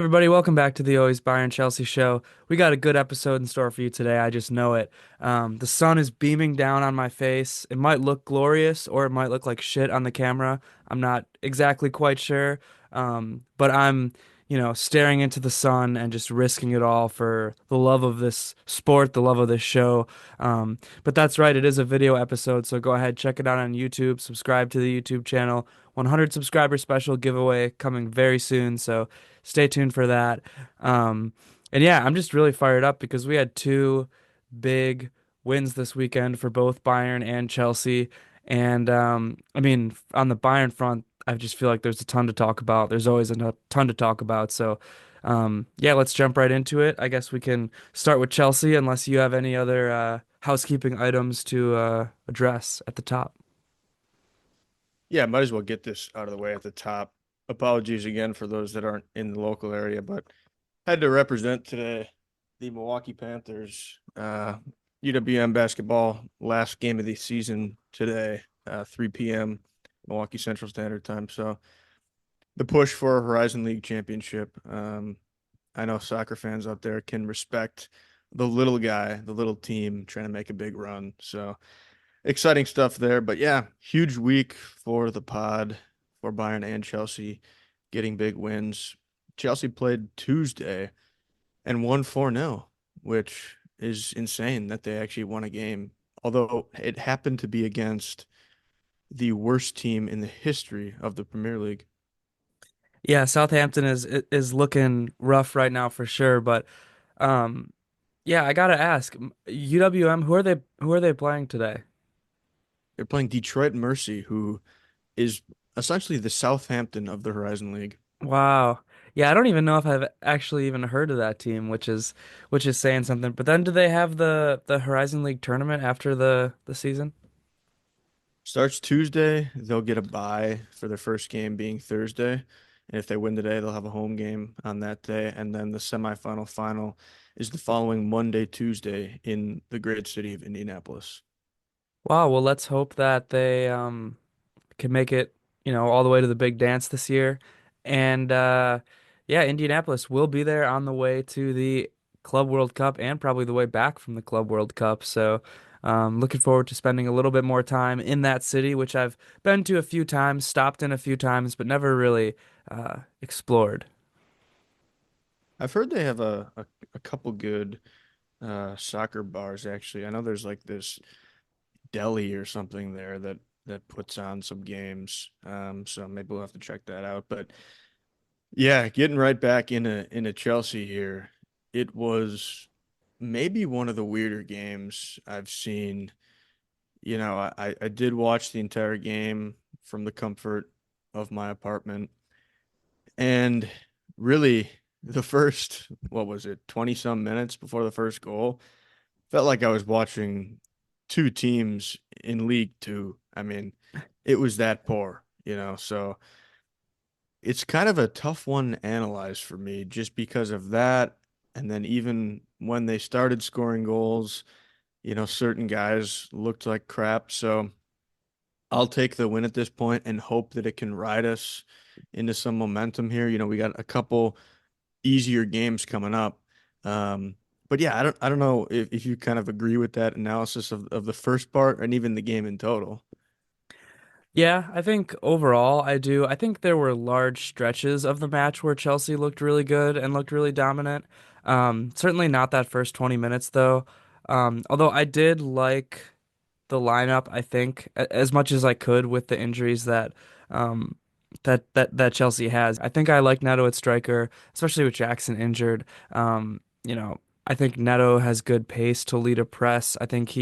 everybody, welcome back to the Always Bayern Chelsea show. We got a good episode in store for you today. I just know it. The sun is beaming down on my face. It might look glorious or it might look like shit on the camera. I'm not exactly quite sure. But I'm, staring into the sun and just risking it all for the love of this sport, the love of this show. But that's right, it is a video episode, so go ahead, check it out on YouTube, subscribe to the YouTube channel. 100 subscriber special giveaway coming very soon, so stay tuned for that. And yeah, I'm just really fired up because we had two big wins this weekend for both Bayern and Chelsea. And I mean, on the Bayern front, I just feel like there's a ton to talk about. There's always a ton to talk about. So yeah, let's jump right into it. I guess we can start with Chelsea, unless you have any other housekeeping items to address at the top. Yeah, might as well get this out of the way at the top. Apologies again for those that aren't in the local area, but had to represent today the Milwaukee Panthers. UWM basketball, last game of the season today, 3 p.m. Milwaukee Central Standard Time. So the push for a Horizon League championship. I know soccer fans out there can respect the little guy, the little team trying to make a big run. So exciting stuff there. But yeah, huge week for the pod, for Bayern and Chelsea getting big wins. Chelsea played Tuesday and won 4-0, which is insane that they actually won a game. Although it happened to be against the worst team in the history of the Premier League. Yeah, Southampton is looking rough right now for sure, but um yeah, I gotta ask, UWM, who are they playing today? They're playing Detroit Mercy, who is essentially the Southampton of the Horizon League. Wow. Yeah, I don't even know if I've actually even heard of that team, which is saying something. But then do they have the Horizon League tournament after the season? Starts Tuesday. They'll get a bye for their first game being Thursday. And if they win today, they'll have a home game on that day. And then the semifinal final is the following Monday, Tuesday in the great city of Indianapolis. Wow, well let's hope that they can make it, all the way to the big dance this year. And yeah, Indianapolis will be there on the way to the Club World Cup and probably the way back from the Club World Cup. So looking forward to spending a little bit more time in that city, which I've been to a few times, stopped in a few times, but never really explored. I've heard they have a couple good soccer bars, actually. I know there's like this deli or something there that puts on some games. So maybe we'll have to check that out. But yeah, getting right back into Chelsea here. It was maybe one of the weirder games I've seen. I did watch the entire game from the comfort of my apartment. And really, the first, what was it, 20 some minutes before the first goal, felt like I was watching two teams in League Two. I mean, it was that poor. So it's kind of a tough one to analyze for me just because of that. And then even when they started scoring goals, certain guys looked like crap. So I'll take the win at this point and hope that it can ride us into some momentum here. We got a couple easier games coming up. But yeah, I don't know if you kind of agree with that analysis of the first part and even the game in total. Yeah, I think overall I do. I think there were large stretches of the match where Chelsea looked really good and looked really dominant. Certainly not that first 20 minutes though. Although I did like the lineup, I think, as much as I could with the injuries um, that Chelsea has. I think I like Neto at striker, especially with Jackson injured. I think Neto has good pace to lead a press. I think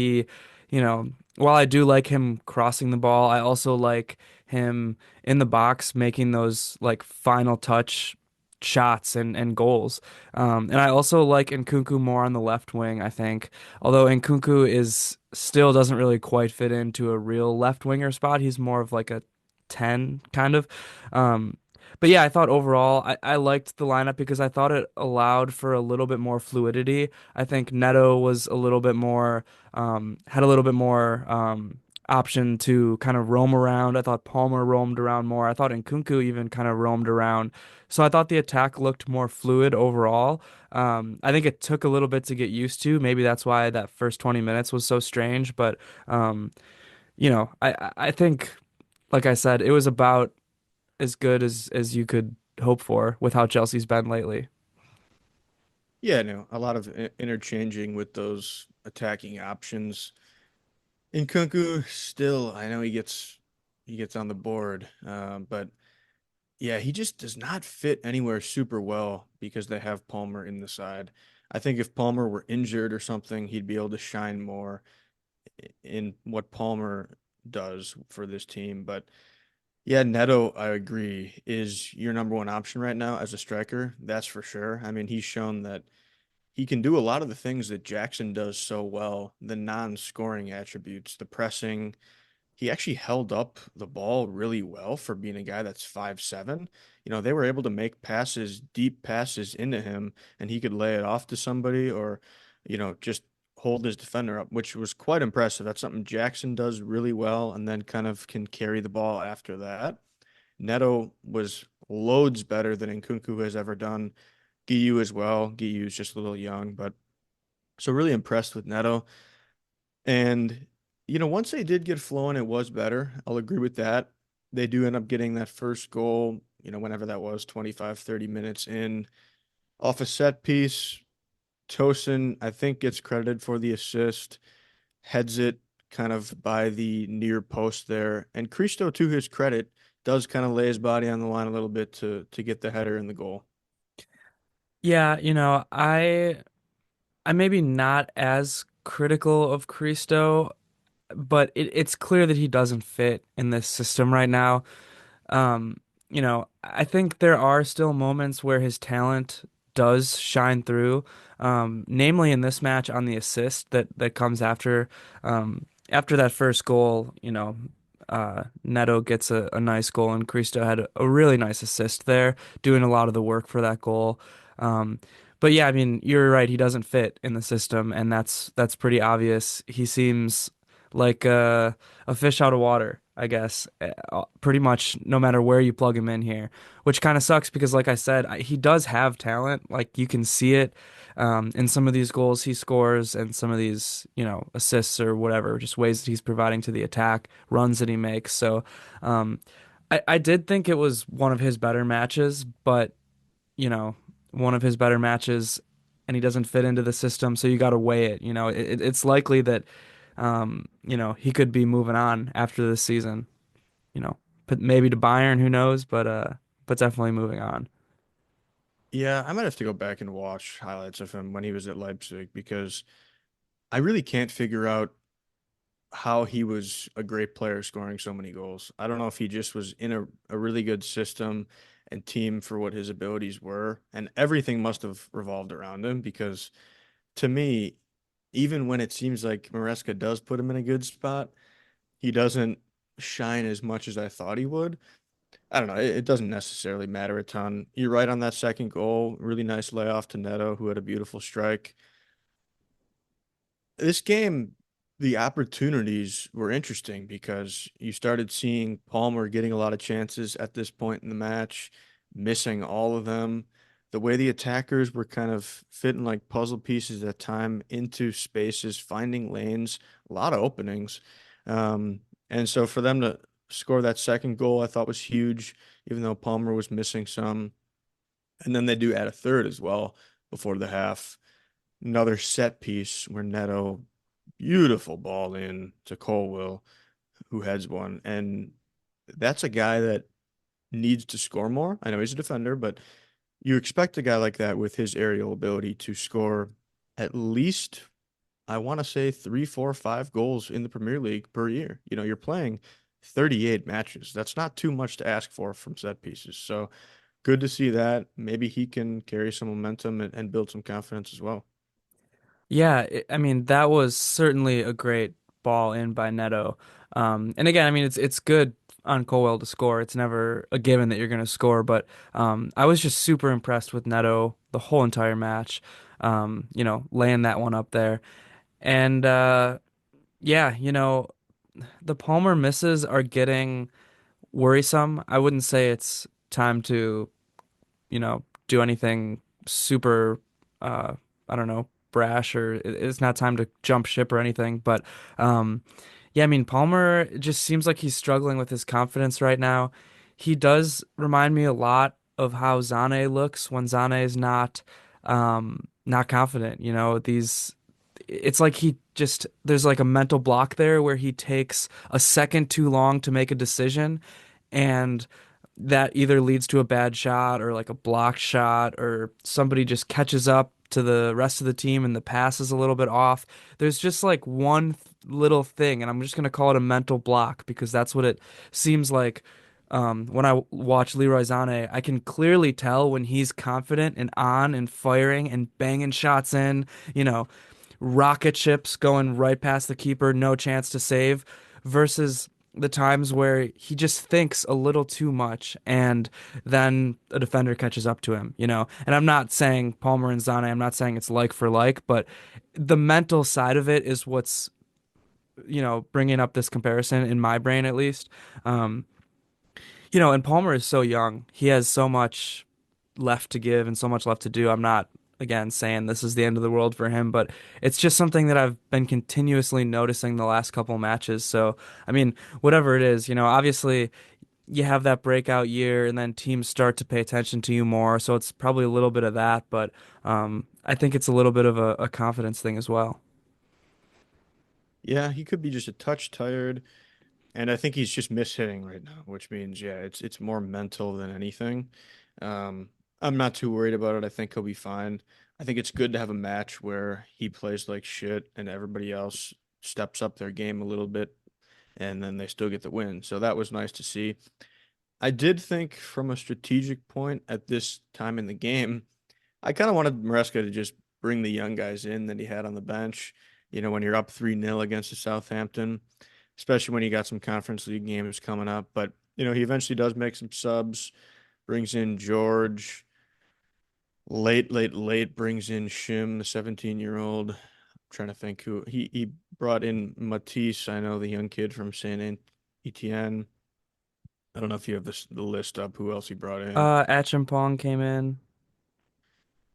while I do like him crossing the ball, I also like him in the box making those like final touch shots and goals. And I also like Nkunku more on the left wing, I think. Although Nkunku is still doesn't really quite fit into a real left winger spot. He's more of like a 10 kind of. Um, but yeah, I thought overall I liked the lineup because I thought it allowed for a little bit more fluidity. I think Neto was a little bit more had a little bit more option to kind of roam around. I thought Palmer roamed around more. I thought Nkunku even kind of roamed around. So I thought the attack looked more fluid overall. I think it took a little bit to get used to. Maybe that's why that first 20 minutes was so strange. But um, I think, like I said, it was about as good as you could hope for with how Chelsea's been lately. Yeah, no, a lot of interchanging with those attacking options. Nkunku still, I know he gets on the board, but yeah, he just does not fit anywhere super well because they have Palmer in the side. I think if Palmer were injured or something, he'd be able to shine more in what Palmer does for this team. But yeah, Neto, I agree, is your number one option right now as a striker. That's for sure. I mean, he's shown that he can do a lot of the things that Jackson does so well, the non-scoring attributes, the pressing. He actually held up the ball really well for being a guy that's 5'7". They were able to make passes, deep passes into him, and he could lay it off to somebody or, just hold his defender up, which was quite impressive. That's something Jackson does really well and then kind of can carry the ball after that. Neto was loads better than Nkunku has ever done. Giyu as well. Giyu's just a little young, but so really impressed with Neto. And, once they did get flowing, it was better. I'll agree with that. They do end up getting that first goal, whenever that was, 25, 30 minutes in, off a set piece. Tosin, I think, gets credited for the assist, heads it kind of by the near post there. And Cristo, to his credit, does kind of lay his body on the line a little bit to get the header in the goal. Yeah, I'm maybe not as critical of Christo, but it's clear that he doesn't fit in this system right now. I think there are still moments where his talent does shine through, namely in this match on the assist that comes after that first goal. Neto gets a nice goal, and Cristo had a really nice assist there, doing a lot of the work for that goal. Um, but yeah, I mean, you're right. He doesn't fit in the system, and that's pretty obvious. He seems like a fish out of water, I guess, pretty much no matter where you plug him in here, which kind of sucks because, like I said, he does have talent. Like you can see it in some of these goals he scores and some of these, assists or whatever, just ways that he's providing to the attack, runs that he makes. So I did think it was one of his better matches, but, you know, one of his better matches. And he doesn't fit into the system, so you got to weigh it. It's likely that he could be moving on after this season, but maybe to Bayern, who knows, but definitely moving on. Yeah, I might have to go back and watch highlights of him when he was at Leipzig because I really can't figure out how he was a great player scoring so many goals. I don't know if he just was in a really good system and team for what his abilities were, and everything must have revolved around him because to me, even when it seems like Maresca does put him in a good spot, he doesn't shine as much as I thought he would. I don't know. It doesn't necessarily matter a ton. You're right on that second goal. Really nice layoff to Neto, who had a beautiful strike. This game, the opportunities were interesting because you started seeing Palmer getting a lot of chances at this point in the match, missing all of them. The way the attackers were kind of fitting like puzzle pieces at time into spaces, finding lanes, a lot of openings. And so for them to score that second goal, I thought was huge, even though Palmer was missing some. And then they do add a third as well before the half. Another set piece where Neto, beautiful ball in to Colwill, who heads one. And that's a guy that needs to score more. I know he's a defender, but you expect a guy like that with his aerial ability to score at least, I want to say, three, four, five goals in the Premier League per year. You're playing 38 matches. That's not too much to ask for from set pieces. So good to see that. Maybe he can carry some momentum and build some confidence as well. Yeah, I mean that was certainly a great ball in by Neto. And again, I mean it's good on Colwell to score. It's never a given that you're going to score, but I was just super impressed with Neto the whole entire match. Laying that one up there, and yeah, the Palmer misses are getting worrisome. I wouldn't say it's time to, do anything super, uh, I don't know, brash, or it's not time to jump ship or anything. But yeah, I mean, Palmer just seems like he's struggling with his confidence right now. He does remind me a lot of how Zane looks when Zane is not confident. It's like there's like a mental block there where he takes a second too long to make a decision, and that either leads to a bad shot or like a blocked shot, or somebody just catches up to the rest of the team and the pass is a little bit off. There's just like little thing, and I'm just gonna call it a mental block because that's what it seems like. When I watch Leroy Sané, I can clearly tell when he's confident and on and firing and banging shots in, you know, rocket ships going right past the keeper, no chance to save, versus the times where he just thinks a little too much and then a defender catches up to him. And I'm not saying Palmer and Zane, I'm not saying it's like for like, but the mental side of it is what's, bringing up this comparison in my brain at least. Um, and Palmer is so young. He has so much left to give and so much left to do. I'm not, again, saying this is the end of the world for him, but it's just something that I've been continuously noticing the last couple matches. So, I mean, whatever it is, obviously you have that breakout year and then teams start to pay attention to you more. So it's probably a little bit of that, but I think it's a little bit of a confidence thing as well. Yeah, he could be just a touch tired, and I think he's just mishitting right now, which means yeah, it's more mental than anything. Um, I'm not too worried about it. I think he'll be fine. I think it's good to have a match where he plays like shit and everybody else steps up their game a little bit, and then they still get the win. So that was nice to see. I did think from a strategic point at this time in the game, I kind of wanted Maresca to just bring the young guys in that he had on the bench. When you're up 3-0 against the Southampton, especially when you got some Conference League games coming up. But, he eventually does make some subs, brings in George, late, brings in Shim, the 17-year-old. I'm trying to think who he brought in Matisse, I know the young kid from Saint Etienne. I don't know if you have the list up, who else he brought in. Achimpong came in,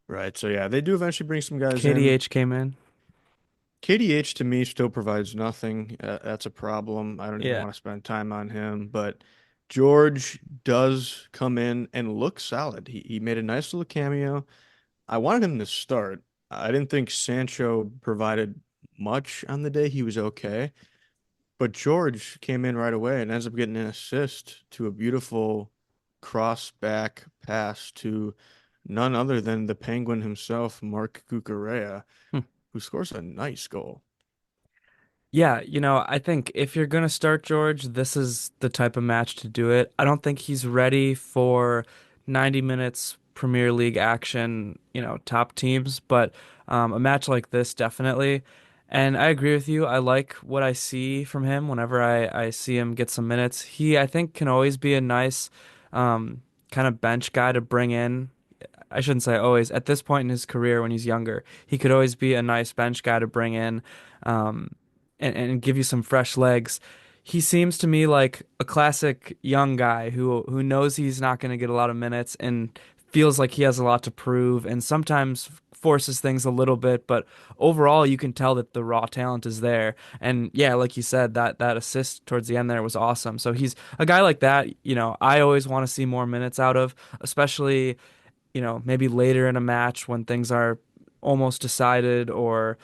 Right. So yeah, they do eventually bring some guys in. KDH came in. KDH to me still provides nothing. That's a problem. I don't even Yeah. want to spend time on him. But George does come in and look solid. He made a nice little cameo. I wanted him to start. I didn't think Sancho provided much on the day. He was okay. But George came in right away and ends up getting an assist to a beautiful cross back pass to none other than the Penguin himself, Marc Cucurella, who scores a nice goal. Yeah, I think if you're gonna start George, this is the type of match to do it. I don't think he's ready for 90 minutes Premier League action, top teams, but a match like this definitely. And I agree with you. I like what I see from him whenever I see him get some minutes. He, I think, can always be a nice kind of bench guy to bring in. I shouldn't say always. At this point in his career, when he's younger, he could always be a nice bench guy to bring in, um, and give you some fresh legs. He seems to me like a classic young guy who knows he's not going to get a lot of minutes and feels like he has a lot to prove, and sometimes forces things a little bit, but overall you can tell that the raw talent is there. And yeah, like you said, that assist towards the end there was awesome. So he's a guy like that, I always want to see more minutes out of, especially maybe later in a match when things are almost decided, or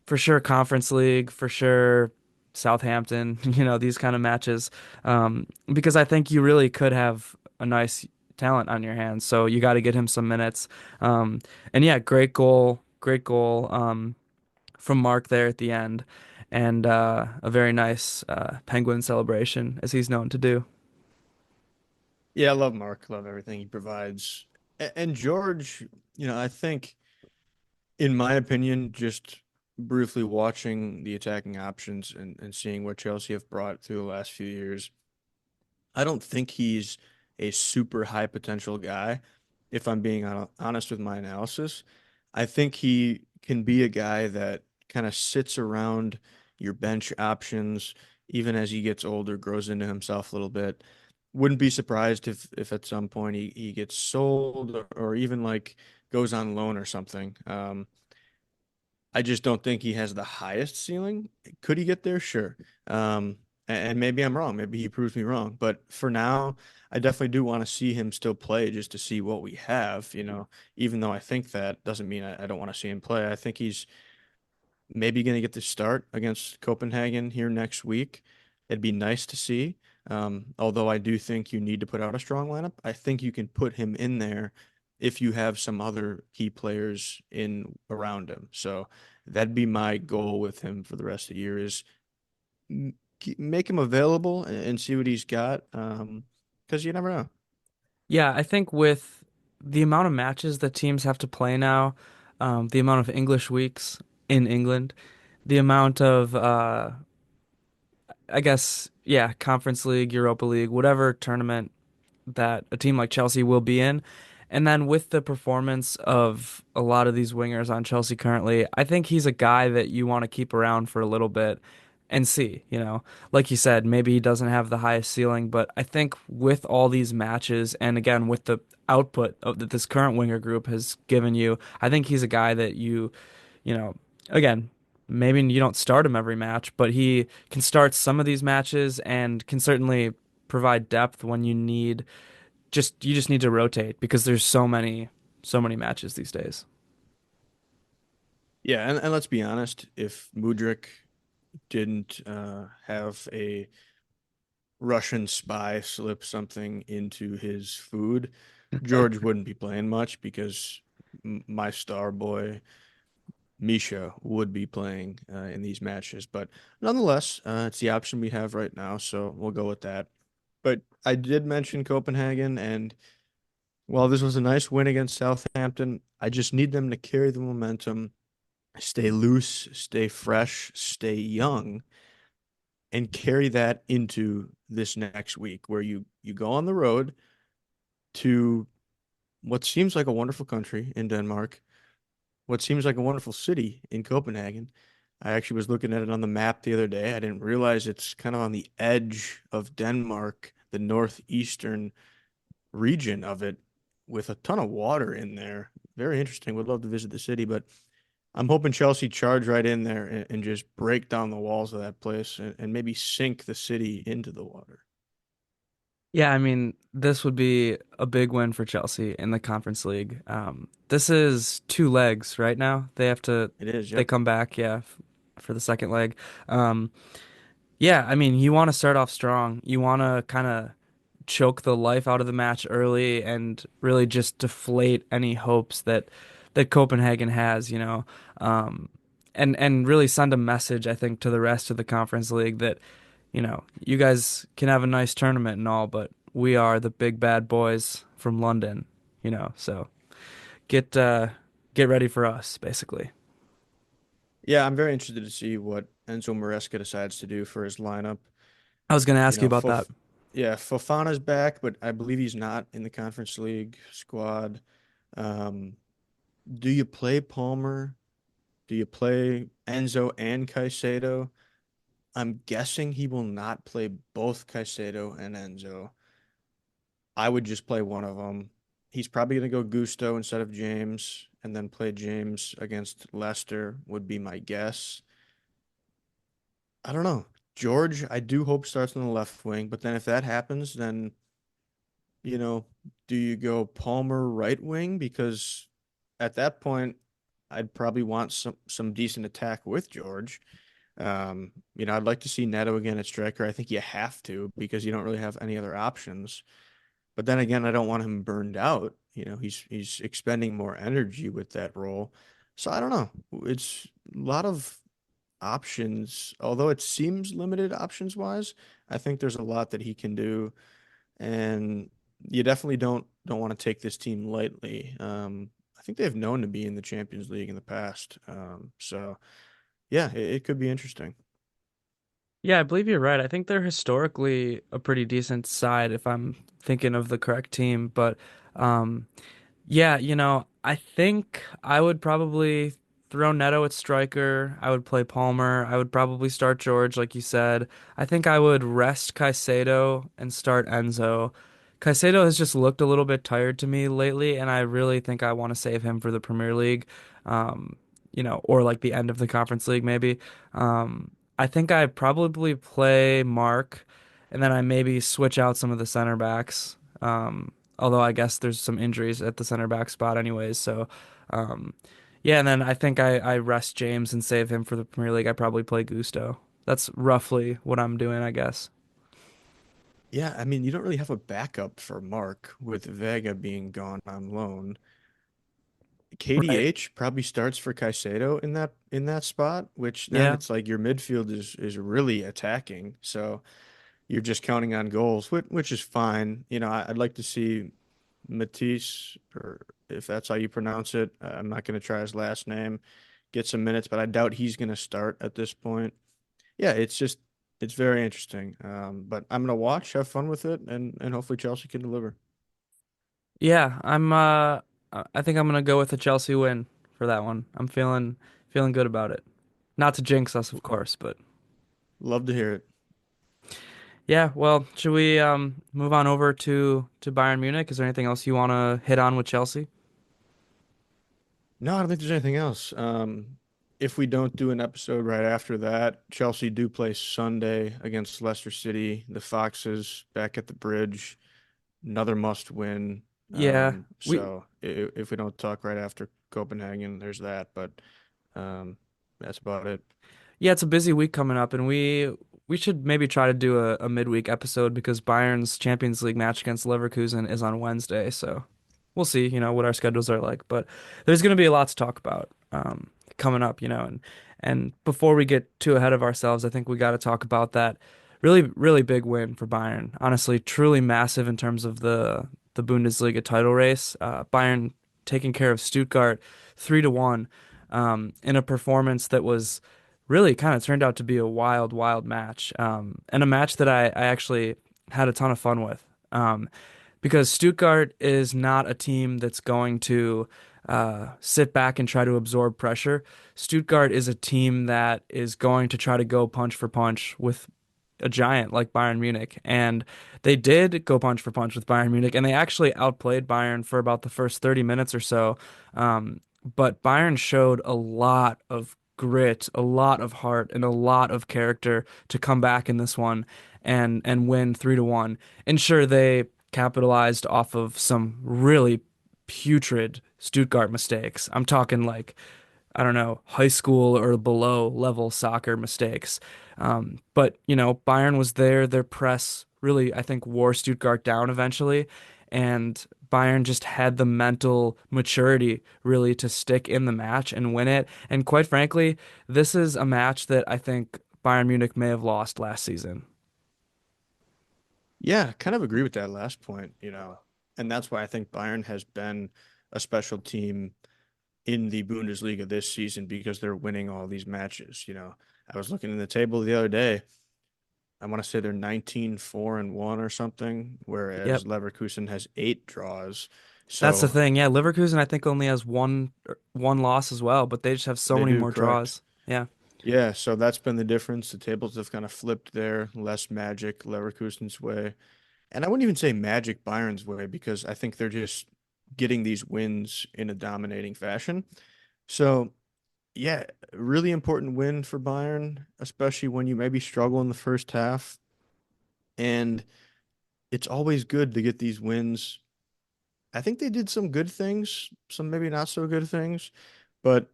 for sure Conference League, for sure Southampton, these kind of matches. Because I think you really could have a nice talent on your hands. So you got to get him some minutes. And yeah, great goal from Mark there at the end. And a very nice Penguin celebration, as he's known to do. Yeah, I love Mark. Love everything he provides. And George, I think, in my opinion, just briefly watching the attacking options and seeing what Chelsea have brought through the last few years, I don't think he's a super high potential guy, if I'm being honest with my analysis. I think he can be a guy that kind of sits around your bench options. even as he gets older, grows into himself a little bit. Wouldn't be surprised if at some point he gets sold or even like goes on loan or something. I just don't think he has the highest ceiling. Could he get there? Sure. And maybe I'm wrong. Maybe he proves me wrong. But for now, I definitely do want to see him still play just to see what we have. Even though I think that doesn't mean I don't want to see him play. I think he's maybe going to get the start against Copenhagen here next week. It'd be nice to see. Although I do think you need to put out a strong lineup, I think you can put him in there if you have some other key players in around him. So that'd be my goal with him for the rest of the year is make him available and see what he's got. Because you never know. Yeah, I think with the amount of matches that teams have to play now, the amount of English weeks in England, the amount of I guess, yeah, Conference League, Europa League, whatever tournament that a team like Chelsea will be in. And then with the performance of a lot of these wingers on Chelsea currently, I think he's a guy that you want to keep around for a little bit and see, Like you said, maybe he doesn't have the highest ceiling, but I think with all these matches and again with the output that this current winger group has given you, I think he's a guy that you know, again, maybe you don't start him every match, but he can start some of these matches and can certainly provide depth when you just need to rotate because there's so many matches these days. Yeah, and let's be honest, if Mudryk didn't have a Russian spy slip something into his food, George wouldn't be playing much because my star boy Misha would be playing in these matches. But nonetheless, it's the option we have right now, so we'll go with that. But I did mention Copenhagen, and while this was a nice win against Southampton, I just need them to carry the momentum, stay loose, stay fresh, stay young, and carry that into this next week where you go on the road to what seems like a wonderful country in Denmark, what seems like a wonderful city in Copenhagen. I actually was looking at it on the map the other day. I didn't realize it's kind of on the edge of Denmark, the northeastern region of it, with a ton of water in there. Very interesting. Would love to visit the city, but I'm hoping Chelsea charge right in there and just break down the walls of that place and maybe sink the city into the water. Yeah, I mean, this would be a big win for Chelsea in the Conference League. This is two legs right now. It is, They yep. come back, yeah, for the second leg. Um, yeah, I mean, you want to start off strong. You want to kind of choke the life out of the match early and really just deflate any hopes that Copenhagen has, and really send a message, I think, to the rest of the Conference League that, you guys can have a nice tournament and all, but we are the big bad boys from London, so get uh get ready for us, basically. Yeah, I'm very interested to see what Enzo Maresca decides to do for his lineup. I was going to You ask you know, about that. Fofana's back, but I believe he's not in the Conference League squad. Um, do you play Palmer? Do you play Enzo and Caicedo? I'm guessing he will not play both Caicedo and Enzo. I would just play one of them. He's probably going to go Gusto instead of James, and then play James against Leicester, would be my guess. I don't know. George, I do hope starts on the left wing, but then if that happens, then, you know, do you go Palmer right wing? Because at that point, I'd probably want some decent attack with George. I'd like to see Neto again at striker. I think you have to because you don't really have any other options. But then again, I don't want him burned out. He's expending more energy with that role. So I don't know. It's a lot of options, although it seems limited options wise. I think there's a lot that he can do, and you definitely don't want to take this team lightly. I think they've known to be in the Champions League in the past. So yeah, it could be interesting. Yeah, I believe you're right. I think they're historically a pretty decent side if I'm thinking of the correct team. But yeah, I think I would probably throw Neto at striker. I would play Palmer. I would probably start George, like you said. I think I would rest Caicedo and start Enzo. Caicedo has just looked a little bit tired to me lately, and I really think I want to save him for the Premier League, um, or like the end of the Conference League, maybe. I think I probably play Mark, and then I maybe switch out some of the center backs. Although I guess there's some injuries at the center back spot, anyways. So, um, yeah, and then I think I rest James and save him for the Premier League. I probably play Gusto. That's roughly what I'm doing, I guess. Yeah, I mean, you don't really have a backup for Mark with Vega being gone on loan. Right. KDH probably starts for Caicedo in that spot, which then Yeah. it's like your midfield is really attacking. So you're just counting on goals, which is fine. I'd like to see Matisse, or if that's how you pronounce it. I'm not going to try his last name, get some minutes, but I doubt he's going to start at this point. Yeah, it's very interesting. But I'm going to watch, have fun with it, and hopefully Chelsea can deliver. Yeah, I think I'm gonna go with the Chelsea win for that one. I'm feeling good about it. Not to jinx us, of course, but Love to hear it. yeah, well, should we move on over to Bayern Munich? Is there anything else you want to hit on with Chelsea? No, I don't think there's anything else. If we don't do an episode right after that, Chelsea do play Sunday against Leicester City. The Foxes back at the bridge, another must win. Yeah, we So if we don't talk right after Copenhagen, there's that. But um, that's about it. Yeah, it's a busy week coming up, and we should maybe try to do a midweek episode because Bayern's Champions League match against Leverkusen is on Wednesday, so we'll see, what our schedules are like. But there's going to be a lot to talk about coming up, and before we get too ahead of ourselves, I think we got to talk about that really, really big win for Bayern. Honestly, truly massive in terms of the Bundesliga title race. Bayern taking care of Stuttgart 3-1 in a performance that was really kind of turned out to be a wild, wild match, and a match that I actually had a ton of fun with. Because Stuttgart is not a team that's going to sit back and try to absorb pressure. Stuttgart is a team that is going to try to go punch for punch with a giant like Bayern Munich. And they did go punch for punch with Bayern Munich, and they actually outplayed Bayern for about the first 30 minutes or so. But Bayern showed a lot of grit, a lot of heart, and a lot of character to come back in this one and win 3-1. And sure, they capitalized off of some really putrid Stuttgart mistakes. I'm talking like, I don't know, high school or below level soccer mistakes. But, Bayern was there. Their press really, I think, wore Stuttgart down eventually. And Bayern just had the mental maturity really to stick in the match and win it. And quite frankly, this is a match that I think Bayern Munich may have lost last season. Yeah, kind of agree with that last point, and that's why I think Bayern has been a special team in the Bundesliga this season because they're winning all these matches. I was looking in the table the other day. I want to say they're 19-4-1 or something, whereas Yep. Leverkusen has 8 draws. That's the So thing. Yeah, Leverkusen I think only has one loss as well, but they just have so they many do, more correct. draws. Yeah. Yeah, so that's been the difference. The tables have kind of flipped there, less magic Leverkusen's way. And I wouldn't even say magic Bayern's way because I think they're just getting these wins in a dominating fashion. So, yeah, really important win for Bayern, especially when you maybe struggle in the first half. And it's always good to get these wins. I think they did some good things, some maybe not so good things, but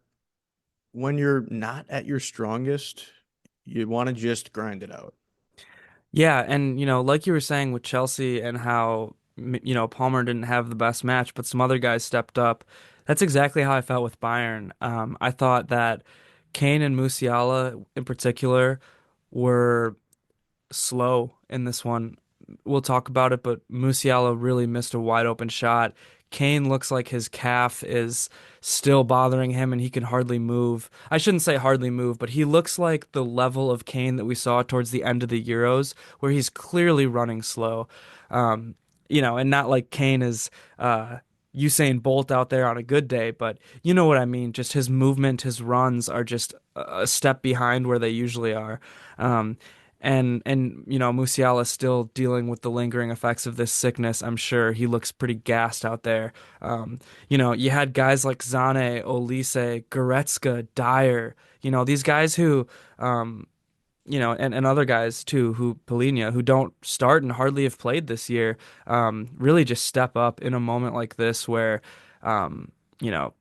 when you're not at your strongest, you want to just grind it out. Yeah, and like you were saying with Chelsea and how Palmer didn't have the best match, but some other guys stepped up. That's exactly how I felt with Bayern. I thought that Kane and Musiala in particular were slow in this one. We'll talk about it, but Musiala really missed a wide open shot. Kane looks like his calf is still bothering him and he can hardly move. I shouldn't say hardly move, but he looks like the level of Kane that we saw towards the end of the Euros, where he's clearly running slow. And not like Kane is Usain Bolt out there on a good day, but you know what I mean. Just his movement, his runs are just a step behind where they usually are. Um, and Musiala still dealing with the lingering effects of this sickness. I'm sure he looks pretty gassed out there. You had guys like Zane, Olise, Goretzka, Dyer. These guys who and other guys too, who Polina, who don't start and hardly have played this year, really just step up in a moment like this where, um, you know,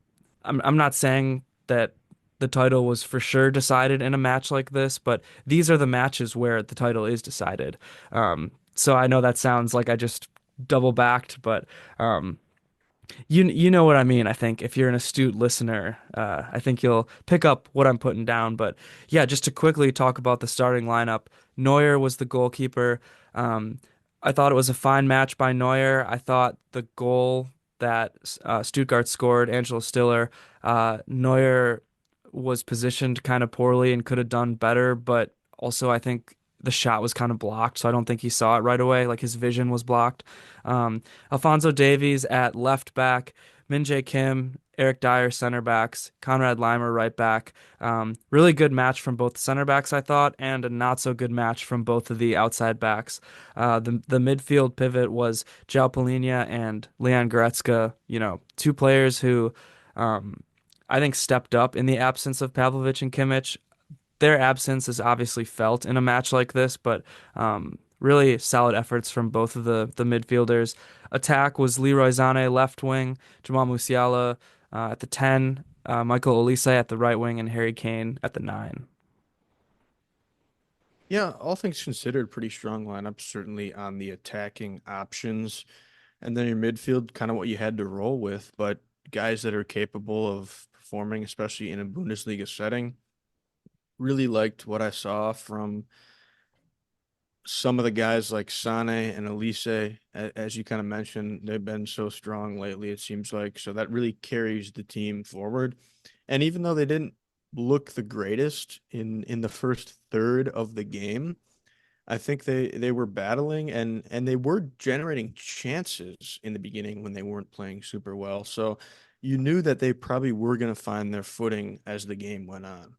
I'm not saying that the title was for sure decided in a match like this, but these are the matches where the title is decided. So I know that sounds like I just double backed, but um, you know what I mean, I think, if you're an astute listener. I think you'll pick up what I'm putting down. But yeah, just to quickly talk about the starting lineup, Neuer was the goalkeeper. Um, I thought it was a fine match by Neuer. I thought the goal that Stuttgart scored, Angelo Stiller, Neuer was positioned kind of poorly and could have done better, but also I think the shot was kind of blocked, so I don't think he saw it right away. Like his vision was blocked. Alphonso Davies at left back, Min Jae Kim, Eric Dier center backs, Conrad Leimer right back. Really good match from both center backs, I thought, and a not so good match from both of the outside backs. The midfield pivot was João Palhinha and Leon Goretzka. Two players who I think stepped up in the absence of Pavlovic and Kimmich. Their absence is obviously felt in a match like this, but really solid efforts from both of the midfielders. Attack was Leroy Sane left wing, Jamal Musiala at the 10, Michael Olise at the right wing, and Harry Kane at the 9. Yeah, all things considered, pretty strong lineup, certainly on the attacking options. And then your midfield, kind of what you had to roll with, but guys that are capable of performing, especially in a Bundesliga setting. Really liked what I saw from some of the guys like Sane and Olise. As you kind of mentioned, they've been so strong lately, it seems like. So that really carries the team forward. And even though they didn't look the greatest in the first third of the game, I think they were battling and they were generating chances in the beginning when they weren't playing super well. So you knew that they probably were going to find their footing as the game went on.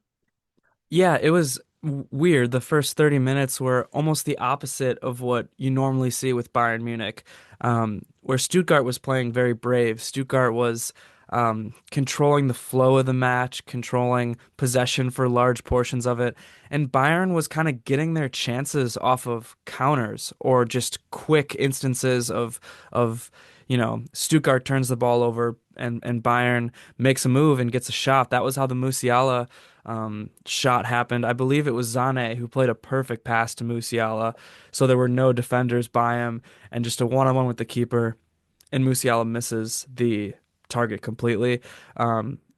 Yeah, it was weird. The first 30 minutes were almost the opposite of what you normally see with Bayern Munich, where Stuttgart was playing very brave. Stuttgart was controlling the flow of the match, controlling possession for large portions of it, and Bayern was kind of getting their chances off of counters or just quick instances of Stuttgart turns the ball over and Bayern makes a move and gets a shot. That was how the Musiala shot happened. I believe it was Zane who played a perfect pass to Musiala, so there were no defenders by him, and just a one-on-one with the keeper, and Musiala misses the target completely.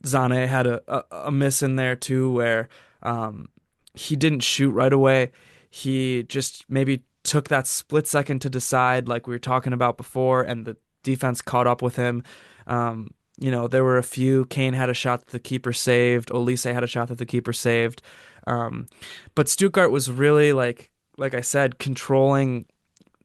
Zane had a miss in there too, where um, he didn't shoot right away. He just maybe took that split second to decide, like we were talking about before, and the defense caught up with him. There were a few. Kane had a shot that the keeper saved. Olise had a shot that the keeper saved. Um, but Stuttgart was really like I said, controlling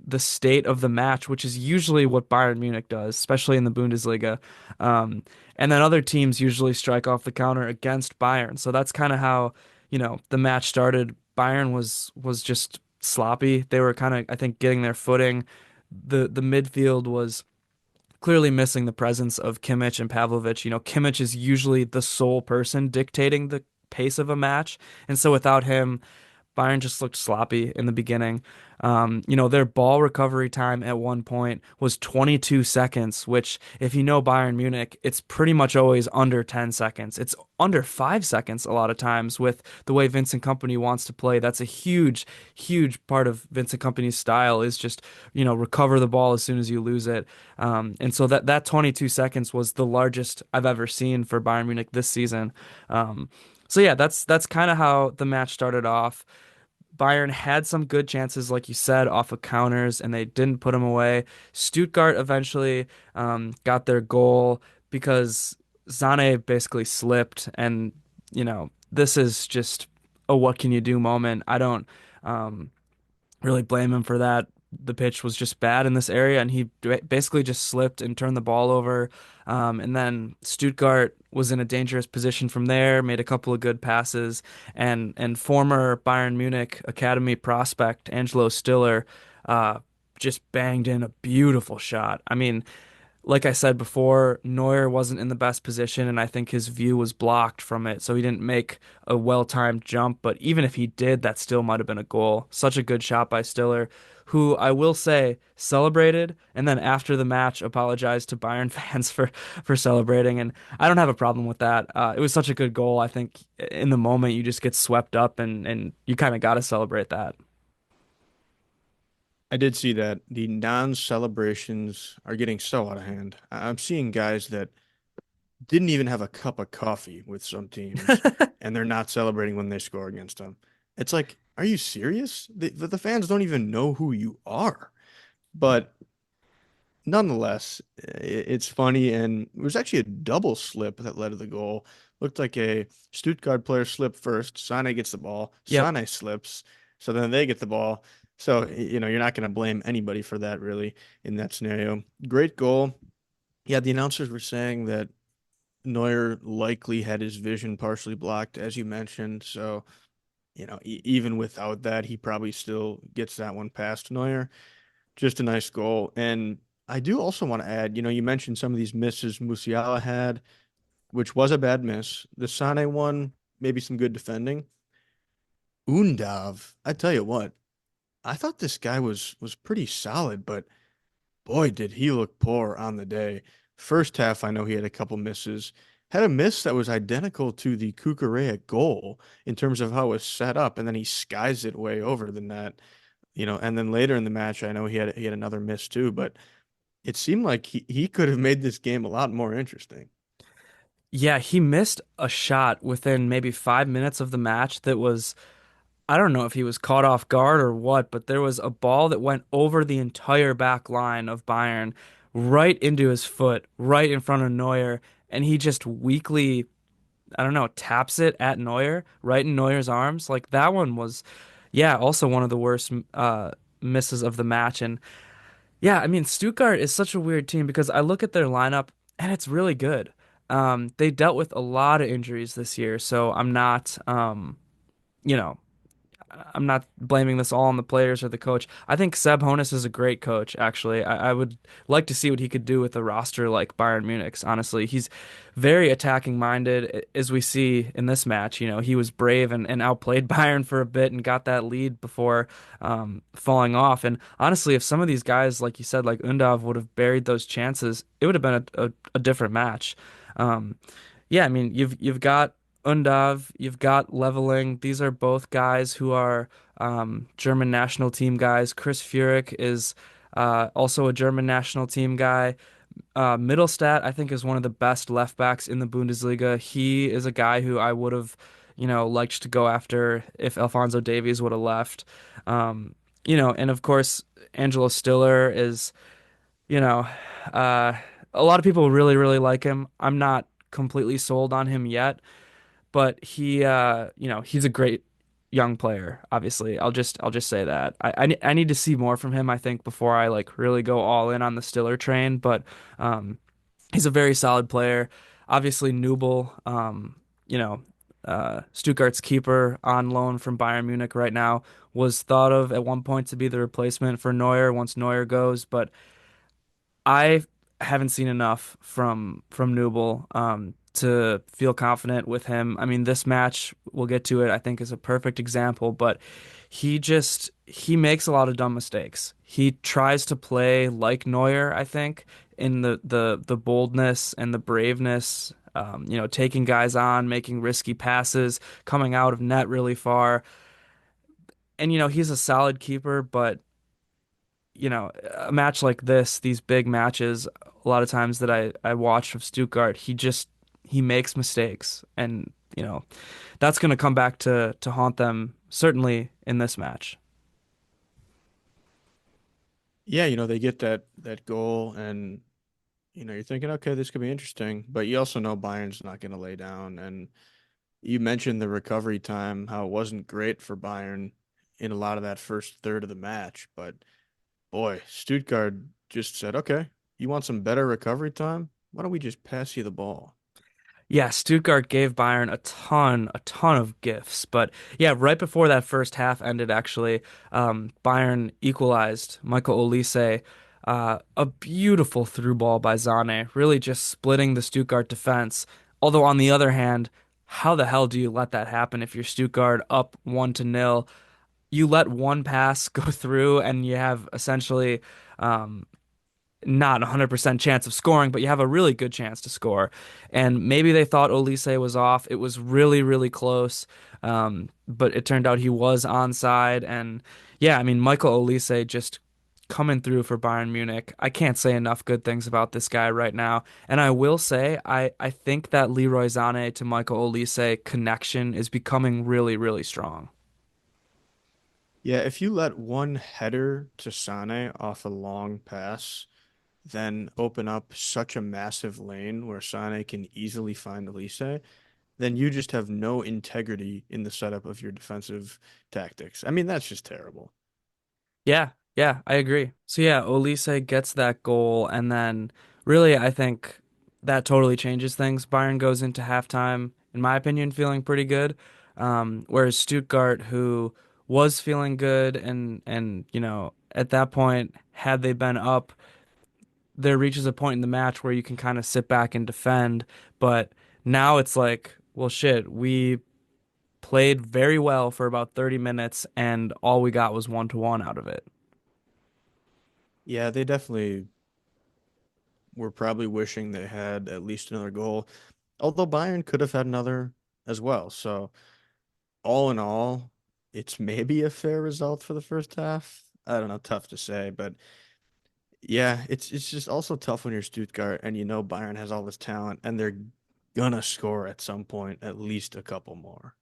the state of the match, which is usually what Bayern Munich does, especially in the Bundesliga. And then other teams usually strike off the counter against Bayern. So that's kind of how, the match started. Bayern was just sloppy. They were kind of, I think, getting their footing. The midfield was clearly missing the presence of Kimmich and Pavlovic. Kimmich is usually the sole person dictating the pace of a match, and so without him, Bayern just looked sloppy in the beginning. Their ball recovery time at one point was 22 seconds, which, if you know Bayern Munich, it's pretty much always under 10 seconds. It's under 5 seconds a lot of times with the way Vincent Kompany wants to play. That's a huge, huge part of Vincent Kompany's style is just, recover the ball as soon as you lose it. And so that 22 seconds was the largest I've ever seen for Bayern Munich this season. So yeah, that's kind of how the match started off. Bayern had some good chances, like you said, off of counters, and they didn't put them away. Stuttgart eventually got their goal because Zane basically slipped, and this is just a what can you do moment. I don't really blame him for that. the pitch was just bad in this area, and he basically just slipped and turned the ball over. And then Stuttgart was in a dangerous position from there, made a couple of good passes, and former Bayern Munich academy prospect Angelo Stiller uh, just banged in a beautiful shot. I mean, like I said before, Neuer wasn't in the best position, and I think his view was blocked from it, so he didn't make a well-timed jump. But even if he did, that still might have been a goal. Such a good shot by Stiller, who I will say celebrated, and then after the match apologized to Bayern fans for celebrating, and I don't have a problem with that. It was such a good goal. I think in the moment you just get swept up, and you kind of got to celebrate that. I did see that the non-celebrations are getting so out of hand. I'm seeing guys that didn't even have a cup of coffee with some teams, and they're not celebrating when they score against them. It's like, are you serious? The fans don't even know who you are. But nonetheless, it's funny, and it was actually a double slip that led to the goal. Looked like a Stuttgart player slipped first. Sane gets the ball. Yep. Sane slips, so then they get the ball. So, you're not going to blame anybody for that really in that scenario. Great goal. Yeah, the announcers were saying that Neuer likely had his vision partially blocked, as you mentioned. So, even without that, he probably still gets that one past Neuer. Just a nice goal. And I do also want to add, you mentioned some of these misses Musiala had, which was a bad miss. The Sane one, maybe some good defending. Undav, I tell you what, I thought this guy was pretty solid, but boy, did he look poor on the day. First half, I know he had a couple misses. Had a miss that was identical to the Cucurella goal in terms of how it was set up, and then he skies it way over the net. And then later in the match, I know he had another miss too, but it seemed like he could have made this game a lot more interesting. Yeah, he missed a shot within maybe 5 minutes of the match that was, I don't know if he was caught off guard or what, but there was a ball that went over the entire back line of Bayern, right into his foot, right in front of Neuer, and he just weakly, I don't know, taps it at Neuer, right in Neuer's arms. Like that one was, yeah, also one of the worst misses of the match. And yeah, I mean, Stuttgart is such a weird team because I look at their lineup and it's really good. They dealt with a lot of injuries this year, so you know, I'm not blaming this all on the players or the coach. I think Seb Honis is a great coach, actually. I would like to see what he could do with a roster like Bayern Munich's, honestly. He's very attacking minded, as we see in this match. He was brave and outplayed Bayern for a bit and got that lead before falling off. And honestly, if some of these guys, like you said, like Undav, would have buried those chances, it would have been a different match. Um, yeah, I mean, you've got Undav, you've got Leveling. These are both guys who are German national team guys. Chris Führich is also a German national team guy. Mittelstadt, I think, is one of the best left backs in the Bundesliga. He is a guy who I would have, liked to go after if Alphonso Davies would have left. And of course, Angelo Stiller is, you know, uh, a lot of people really, really like him. I'm not completely sold on him yet, but he's a great young player, obviously. I'll just say that. I need to see more from him, I think, before I like really go all in on the Stiller train, but um he's a very solid player. Obviously Nubel, Stuttgart's keeper on loan from Bayern Munich right now was thought of at one point to be the replacement for Neuer once Neuer goes, but I haven't seen enough from Nubel to feel confident with him. I mean, this match, we'll get to it, I think is a perfect example, but he makes a lot of dumb mistakes. He tries to play like Neuer, I think, in the boldness and the braveness, taking guys on, making risky passes, coming out of net really far. And he's a solid keeper, but a match like this, these big matches, a lot of times that I watch of Stuttgart, he makes mistakes, and that's going to come back to haunt them certainly in this match. Yeah, they get that goal, and you're thinking, okay, this could be interesting, but you also know Bayern's not going to lay down. And you mentioned the recovery time, how it wasn't great for Bayern in a lot of that first third of the match, but boy, Stuttgart just said, okay, you want some better recovery time? Why don't we just pass you the ball? Yeah, Stuttgart gave Bayern a ton of gifts. But yeah, right before that first half ended, actually, Bayern equalized. Michael Olise, a beautiful through ball by Sane, really just splitting the Stuttgart defense. Although on the other hand, how the hell do you let that happen if you're Stuttgart up 1-0? You let one pass go through, and you have essentially um, not 100% chance of scoring, but you have a really good chance to score. And maybe they thought Olise was off. It was really, really close. But it turned out he was onside. And yeah, I mean, Michael Olise just coming through for Bayern Munich. I can't say enough good things about this guy right now. And I will say, I think that Leroy Sane to Michael Olise connection is becoming really, really strong. Yeah, if you let one header to Sane off a long pass, then open up such a massive lane where Sane can easily find Olise, then you just have no integrity in the setup of your defensive tactics. I mean, that's just terrible. Yeah, yeah, I agree. So yeah, Olise gets that goal, and then really, I think that totally changes things. Bayern goes into halftime, in my opinion, feeling pretty good, whereas Stuttgart, who was feeling good, and at that point, had they been up, there reaches a point in the match where you can kind of sit back and defend, but now it's like, well, shit, we played very well for about 30 minutes, and all we got was 1-1 out of it. Yeah, they definitely were probably wishing they had at least another goal, although Bayern could have had another as well. So, all in all, it's maybe a fair result for the first half. I don't know, tough to say, but yeah, it's just also tough when you're Stuttgart and you know Bayern has all this talent and they're gonna score at some point, at least a couple more.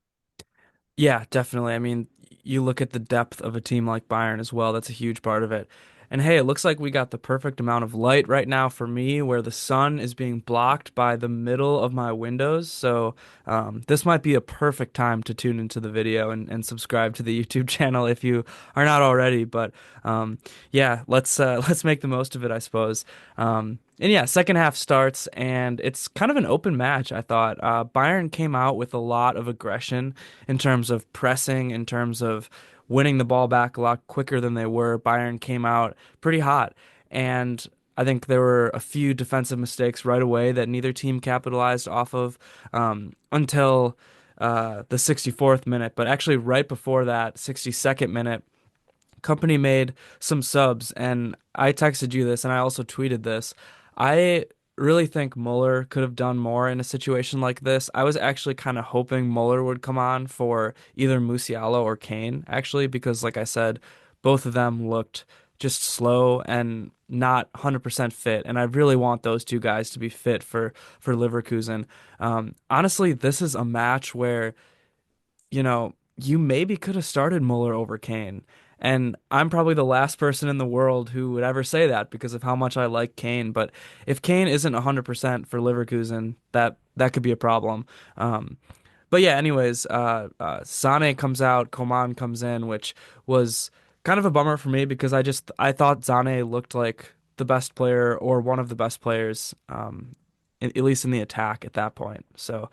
Yeah, definitely. I mean, you look at the depth of a team like Bayern as well. That's a huge part of it. And hey, it looks like we got the perfect amount of light right now for me, where the sun is being blocked by the middle of my windows. So, this might be a perfect time to tune into the video and subscribe to the YouTube channel if you are not already. But yeah, let's make the most of it, I suppose. And yeah, second half starts, and it's kind of an open match, I thought. Bayern came out with a lot of aggression in terms of pressing, in terms of winning the ball back a lot quicker than they were. Bayern came out pretty hot, and I think there were a few defensive mistakes right away that neither team capitalized off of until the 64th minute. But actually, right before that 62nd minute, Kompany made some subs, and I texted you this, and I also tweeted this. I really think Muller could have done more in a situation like this. I was actually kind of hoping Muller would come on for either Musiala or Kane, actually, because, like I said, both of them looked just slow and not 100% fit, and I really want those two guys to be fit for Leverkusen. Honestly, this is a match where you maybe could have started Muller over Kane. And I'm probably the last person in the world who would ever say that because of how much I like Kane. But if Kane isn't 100% for Leverkusen, that could be a problem. Um, but yeah, anyways, Sane comes out, Coman comes in, which was kind of a bummer for me because I thought Sane looked like the best player or one of the best players, at least in the attack at that point. So,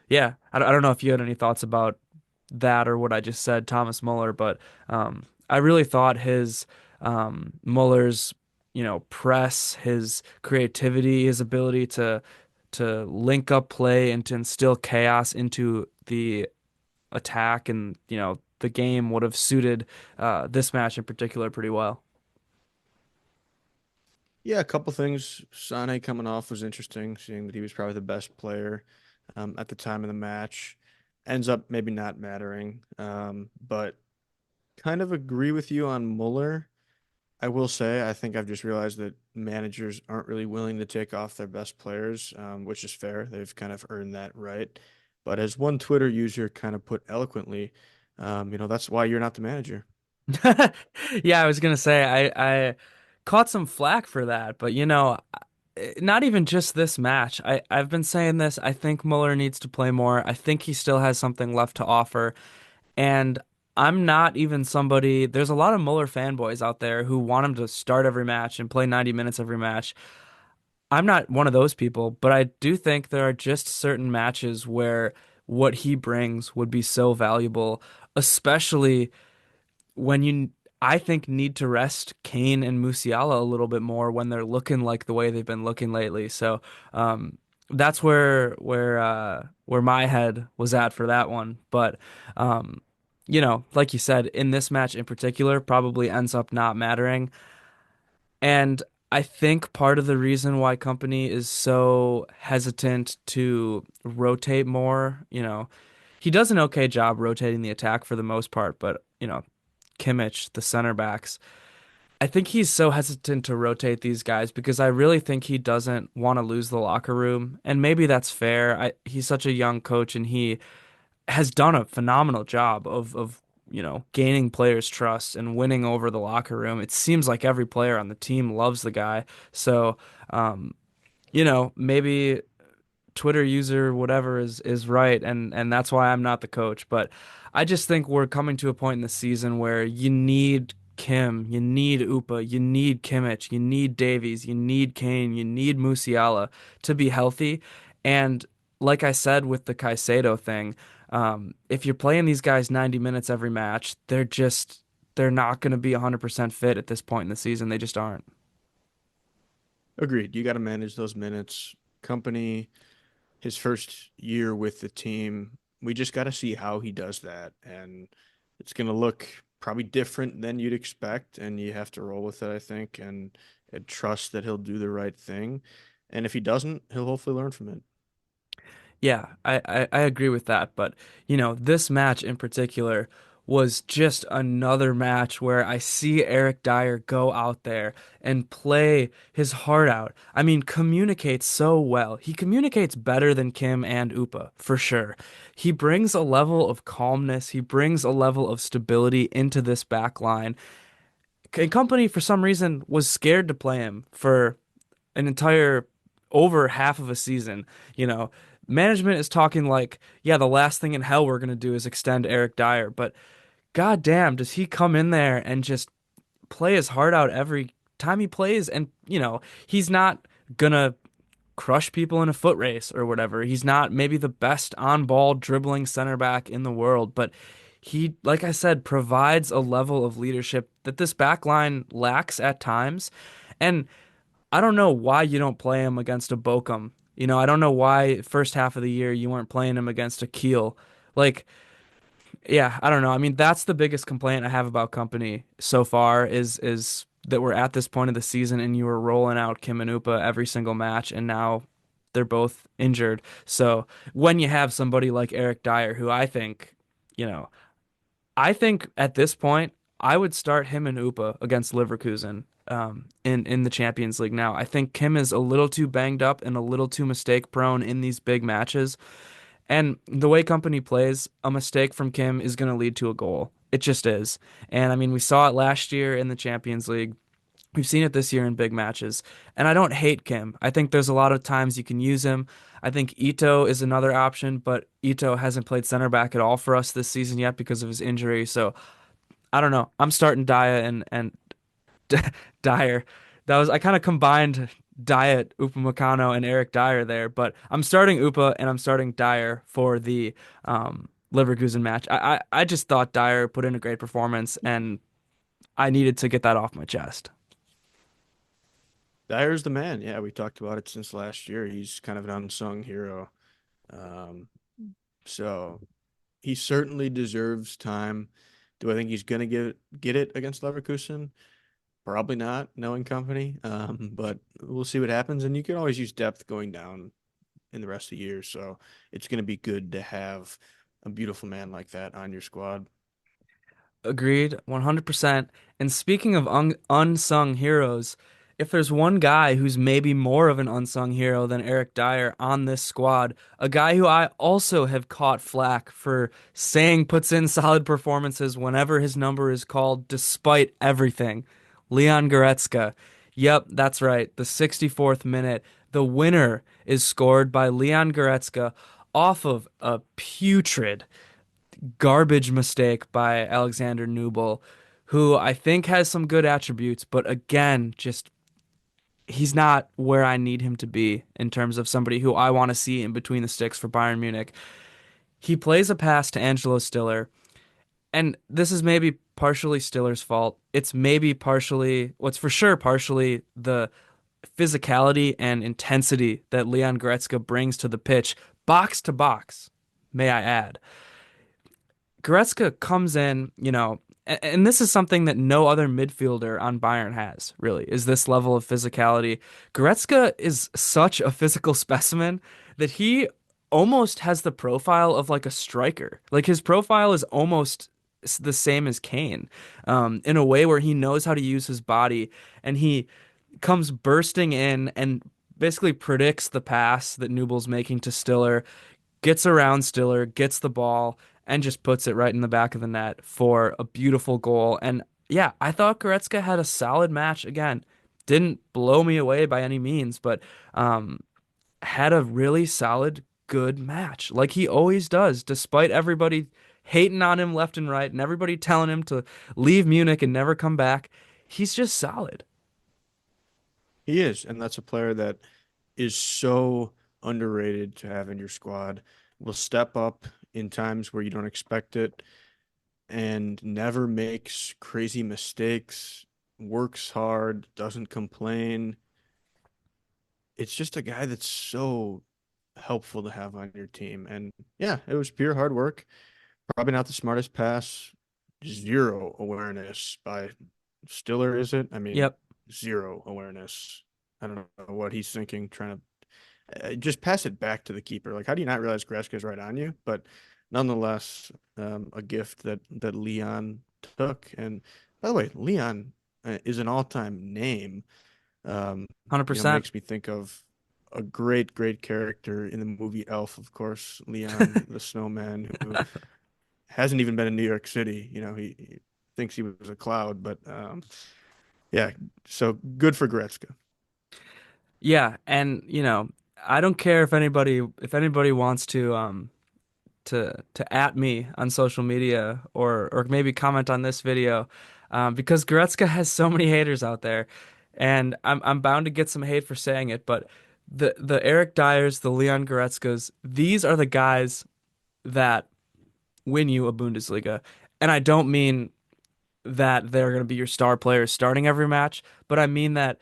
yeah, I don't know if you had any thoughts about that or what I just said, Thomas Muller, but I really thought his Muller's press, his creativity, his ability to link up play and to instill chaos into the attack and the game would have suited this match in particular pretty well. Yeah, a couple things. Sane coming off was interesting, seeing that he was probably the best player at the time of the match. Ends up maybe not mattering, but kind of agree with you on Muller. I will say, I think I've just realized that managers aren't really willing to take off their best players, which is fair. They've kind of earned that right. But as one Twitter user kind of put eloquently, that's why you're not the manager. Yeah, I was gonna say I caught some flack for that, but not even just this match. I've been saying this. I think Muller needs to play more. I think he still has something left to offer. And I'm not even somebody, there's a lot of Mueller fanboys out there who want him to start every match and play 90 minutes every match. I'm not one of those people, but I do think there are just certain matches where what he brings would be so valuable, especially when you, I think, need to rest Kane and Musiala a little bit more when they're looking like the way they've been looking lately. So, that's where my head was at for that one. But, like you said, in this match in particular, probably ends up not mattering. And I think part of the reason why Company is so hesitant to rotate more, he does an okay job rotating the attack for the most part, but Kimmich, the center backs. I think he's so hesitant to rotate these guys because I really think he doesn't want to lose the locker room. And maybe that's fair. He's such a young coach and he has done a phenomenal job of gaining players' trust and winning over the locker room. It seems like every player on the team loves the guy. So, um, maybe Twitter user whatever is right and that's why I'm not the coach. But I just think we're coming to a point in the season where you need Kim, you need Upa, you need Kimmich, you need Davies, you need Kane, you need Musiala to be healthy. And like I said with the Caicedo thing, if you're playing these guys 90 minutes every match, they're not going to be 100% fit at this point in the season. They just aren't. Agreed. You got to manage those minutes. Company, his first year with the team, we just got to see how he does that. And it's going to look probably different than you'd expect. And you have to roll with it, I think, and trust that he'll do the right thing. And if he doesn't, he'll hopefully learn from it. Yeah, I agree with that. But, this match in particular was just another match where I see Eric Dier go out there and play his heart out. I mean, communicates so well. He communicates better than Kim and Upa, for sure. He brings a level of calmness, he brings a level of stability into this back line. And Company, for some reason, was scared to play him for an entire over half of a season. You know, management is talking like, yeah, the last thing in hell we're gonna do is extend Eric Dier, but goddamn, does he come in there and just play his heart out every time he plays? And he's not gonna crush people in a foot race or whatever. He's not maybe the best on-ball dribbling center back in the world, but he, like I said, provides a level of leadership that this back line lacks at times. And I don't know why you don't play him against a Bochum. I don't know why first half of the year you weren't playing him against a Kiel. Like, yeah, I don't know. I mean, that's the biggest complaint I have about Company so far is that we're at this point of the season and you were rolling out Kim and Upa every single match and now they're both injured. So when you have somebody like Eric Dier, who you know, I think at this point, I would start him and Upa against Leverkusen in the Champions League now. I think Kim is a little too banged up and a little too mistake prone in these big matches. And the way Company plays, a mistake from Kim is going to lead to a goal. It just is. And I mean, we saw it last year in the Champions League. We've seen it this year in big matches. And I don't hate Kim. I think there's a lot of times you can use him. I think Ito is another option, but Ito hasn't played center back at all for us this season yet because of his injury. So I don't know. I'm starting Dyer and Dyer. I kind of combined Diet, Upamecano, and Eric Dyer there, but I'm starting Upa and I'm starting Dyer for the Leverkusen match. I just thought Dyer put in a great performance and I needed to get that off my chest. Dyer's the man. Yeah, we talked about it since last year. He's kind of an unsung hero. Um, so he certainly deserves time. Do I think he's gonna get it against Leverkusen? Probably not, knowing Company. But we'll see what happens. And you can always use depth going down in the rest of the year. So it's gonna be good to have a beautiful man like that on your squad. Agreed, 100%. And speaking of unsung heroes, if there's one guy who's maybe more of an unsung hero than Eric Dyer on this squad, a guy who I also have caught flack for saying puts in solid performances whenever his number is called, despite everything, Leon Goretzka. Yep, that's right. The 64th minute, the winner is scored by Leon Goretzka off of a putrid garbage mistake by Alexander Nubel, who I think has some good attributes, but again, just he's not where I need him to be in terms of somebody who I want to see in between the sticks for Bayern Munich. He plays a pass to Angelo Stiller, and this is maybe partially Stiller's fault. It's maybe partially, what's for sure partially the physicality and intensity that Leon Goretzka brings to the pitch, box to box, may I add. Goretzka comes in, and this is something that no other midfielder on Bayern has, really, is this level of physicality. Goretzka is such a physical specimen that he almost has the profile of like a striker. Like his profile is almost the same as Kane, in a way where he knows how to use his body and he comes bursting in and basically predicts the pass that Nubel's making to Stiller, gets around Stiller, gets the ball, and just puts it right in the back of the net for a beautiful goal. And yeah, I thought Goretzka had a solid match again. Didn't blow me away by any means, but um, had a really solid, good match, like he always does, despite everybody hating on him left and right and everybody telling him to leave Munich and never come back. He's just solid. He is, and that's a player that is so underrated to have in your squad. Will step up in times where you don't expect it and never makes crazy mistakes, works hard, doesn't complain. It's just a guy that's so helpful to have on your team. And yeah, it was pure hard work. Probably not the smartest pass. Zero awareness by Stiller, is it? I mean, Yep, zero awareness. I don't know what he's thinking, trying to just pass it back to the keeper. Like, how do you not realize Greska's right on you? But nonetheless, a gift that Leon took. And by the way, Leon is an all-time name. You know, 100%. makes me think of a great, great character in the movie Elf, of course, Leon the Snowman, who hasn't even been in New York City. You know, he thinks he was a cloud, but yeah. So good for Gretzka. Yeah, and I don't care if anybody wants to at me on social media or maybe comment on this video, because Goretzka has so many haters out there, and I'm bound to get some hate for saying it, but the Eric Diers, the Leon Goretzkas, these are the guys that win you a Bundesliga, and I don't mean that they're going to be your star players starting every match, but I mean that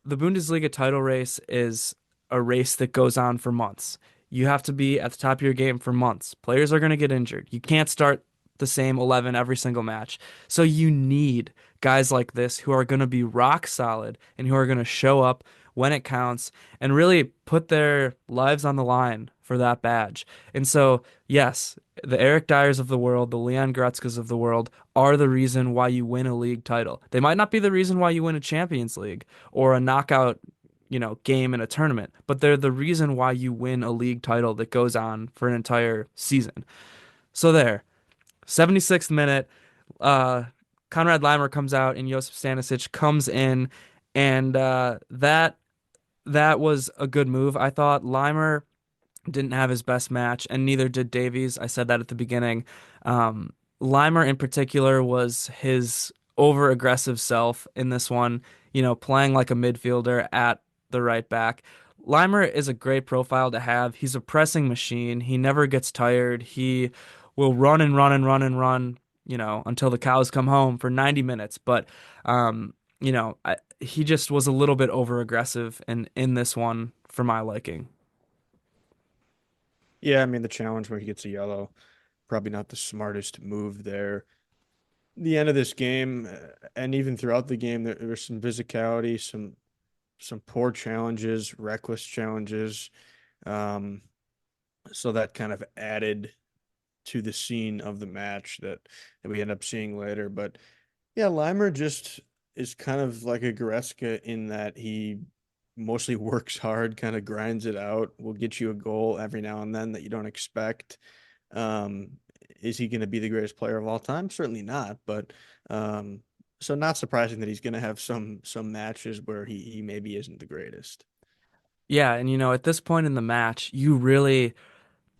the Bundesliga title race is a race that goes on for months. You have to be at the top of your game for months. Players are going to get injured. You can't start the same 11 every single match. So you need guys like this who are going to be rock solid and who are going to show up when it counts and really put their lives on the line for that badge. And so, yes, the Eric Dyers of the world, the Leon Goretzkas of the world are the reason why you win a league title. They might not be the reason why you win a Champions League or a knockout, game in a tournament, but they're the reason why you win a league title that goes on for an entire season. So there, 76th minute, uh, Konrad Laimer comes out and Josip Stanisic comes in, and that was a good move. I thought Laimer didn't have his best match, and neither did Davies. I said that at the beginning. Laimer in particular was his over aggressive self in this one, playing like a midfielder at the right back. Laimer is a great profile to have. He's a pressing machine. He never gets tired. He will run and run and run and run, until the cows come home for 90 minutes. But, he just was a little bit over aggressive in this one for my liking. Yeah, I mean the challenge where he gets a yellow, probably not the smartest move there. The end of this game, and even throughout the game, there was some physicality, some poor challenges, reckless challenges. Um, so that kind of added to the scene of the match that we end up seeing later. But yeah, Limer just is kind of like a Goretzka in that he mostly works hard, kind of grinds it out, will get you a goal every now and then that you don't expect. Um, is he going to be the greatest player of all time? Certainly not, but um, so not surprising that he's going to have some matches where he maybe isn't the greatest. Yeah, and at this point in the match, you really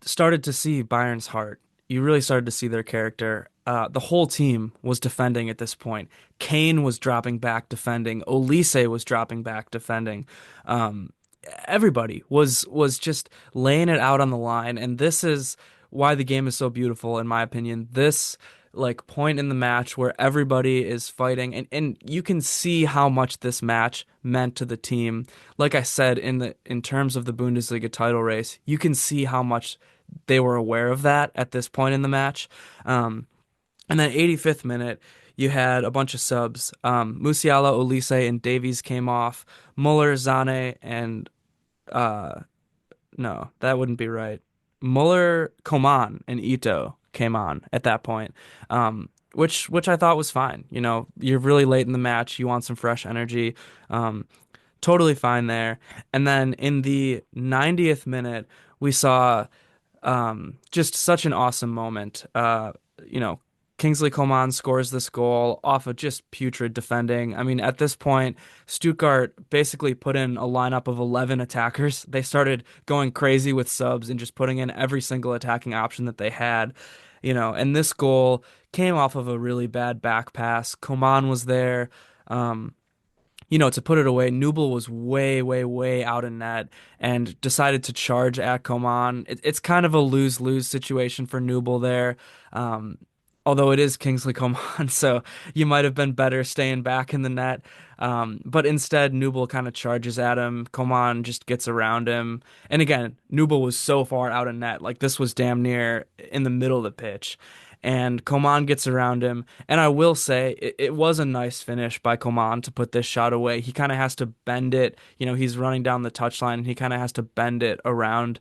started to see Bayern's heart. you really started to see their character. The whole team was defending at this point. Kane was dropping back defending. Olise was dropping back defending. Um, Everybody was just laying it out on the line, and this is why the game is so beautiful, in my opinion. This like point in the match where everybody is fighting, and you can see how much this match meant to the team. Like I said, in terms of the Bundesliga title race, you can see how much they were aware of that at this point in the match. Um, and then 85th minute, you had a bunch of subs. Musiala, Olise, and Davies came off. Muller, Zane, and uh, no, that wouldn't be right. Muller, Coman, and Ito came on at that point, which I thought was fine. You know, you're really late in the match. You want some fresh energy. Um, Totally fine there. And then in the 90th minute, we saw just such an awesome moment. You know, Kingsley Coman scores this goal off of just putrid defending. I mean, at this point, Stuttgart basically put in a lineup of 11 attackers. They started going crazy with subs and just putting in every single attacking option that they had. You know, and this goal came off of a really bad back pass. Coman was there. Um, to put it away, Nubel was way, way, way out in net and decided to charge at Coman. It's kind of a lose-lose situation for Nubel there. Um, Although it is Kingsley Coman, so you might have been better staying back in the net. But instead, Nubel kind of charges at him. Coman just gets around him. And again, Nubel was so far out of net. Like this was damn near in the middle of the pitch. And Coman gets around him. And I will say, it was a nice finish by Coman to put this shot away. He kind of has to bend it. You know, he's running down the touchline and he kind of has to bend it around.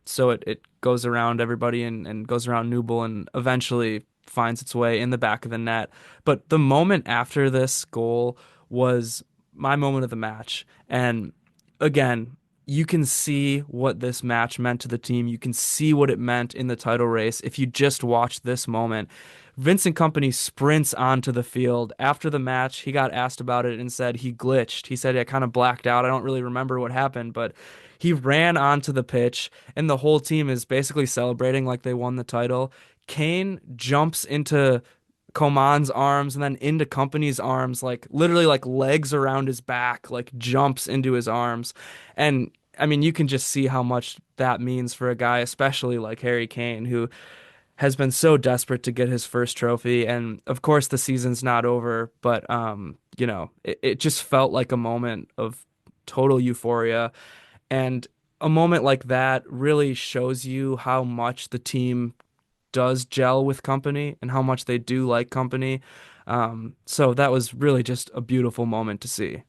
So it goes around everybody and goes around Nubel and eventually finds its way in the back of the net. But the moment after this goal was my moment of the match. And again, you can see what this match meant to the team. You can see what it meant in the title race if you just watch this moment. Vincent Kompany sprints onto the field. After the match, he got asked about it and said he glitched. He said I kind of blacked out. I don't really remember what happened, but he ran onto the pitch, and the whole team is basically celebrating like they won the title. Kane jumps into Coman's arms and then into Kompany's arms, like literally like legs around his back, like jumps into his arms. And I mean, you can just see how much that means for a guy, especially like Harry Kane, who has been so desperate to get his first trophy. And of course, the season's not over, but it just felt like a moment of total euphoria. And a moment like that really shows you how much the team does gel with Kompany and how much they do like Kompany. So that was really just a beautiful moment to see.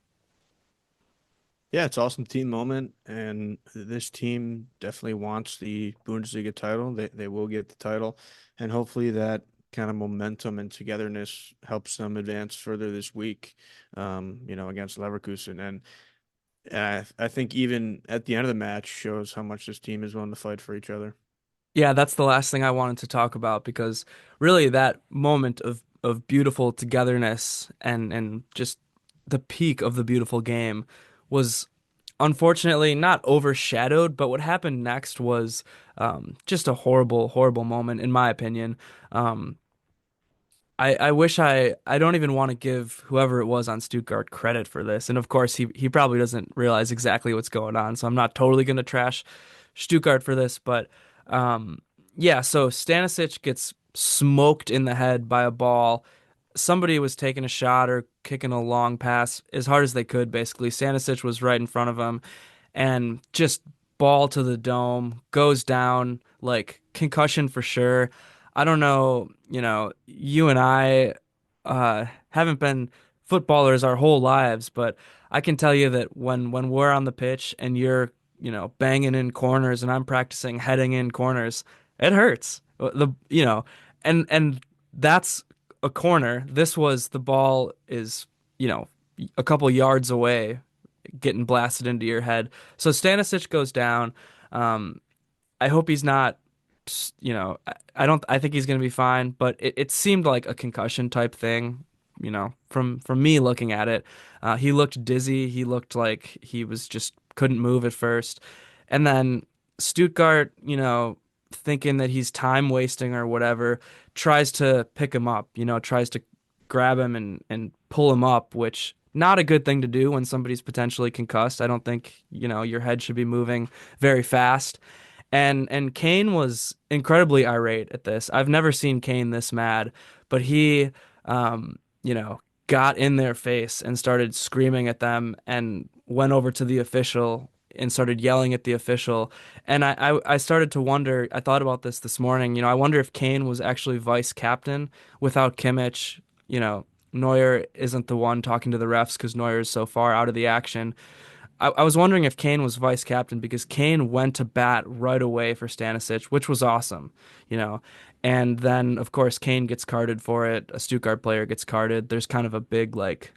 Yeah, it's awesome team moment, and this team definitely wants the Bundesliga title. They will get the title, and hopefully that kind of momentum and togetherness helps them advance further this week, against Leverkusen. And I think even at the end of the match shows how much this team is willing to fight for each other. Yeah, that's the last thing I wanted to talk about because really that moment of beautiful togetherness and just the peak of the beautiful game was unfortunately not overshadowed, but what happened next was just a horrible, horrible moment in my opinion. Um, I wish I don't even want to give whoever it was on Stuttgart credit for this. And of course he probably doesn't realize exactly what's going on. So I'm not totally gonna trash Stuttgart for this, but um yeah, so Stanisic gets smoked in the head by a ball. Somebody was taking a shot or kicking a long pass as hard as they could, basically. Stanisic was right in front of him and just ball to the dome, goes down, like concussion for sure. I don't know, you and I haven't been footballers our whole lives, but I can tell you that when we're on the pitch and you're, banging in corners and I'm practicing heading in corners, it hurts. And that's a corner. This was the ball is, a couple yards away getting blasted into your head. So Stanisic goes down. Um, I hope he's not, I don't, I think he's going to be fine, but it seemed like a concussion type thing, from me looking at it. He looked dizzy. He looked like he was just couldn't move at first. And then Stuttgart, thinking that he's time wasting or whatever, tries to pick him up, tries to grab him and pull him up, which not a good thing to do when somebody's potentially concussed. I don't think, your head should be moving very fast. And Kane was incredibly irate at this. I've never seen Kane this mad, but he, um, you know, got in their face and started screaming at them and went over to the official and started yelling at the official. And I started to wonder, I thought about this morning, I wonder if Kane was actually vice captain without Kimmich. Neuer isn't the one talking to the refs because Neuer is so far out of the action. I was wondering if Kane was vice captain because Kane went to bat right away for Stanisic, which was awesome, you know. And then, of course, Kane gets carded for it. A Stuttgart player gets carded. There's kind of a big, like,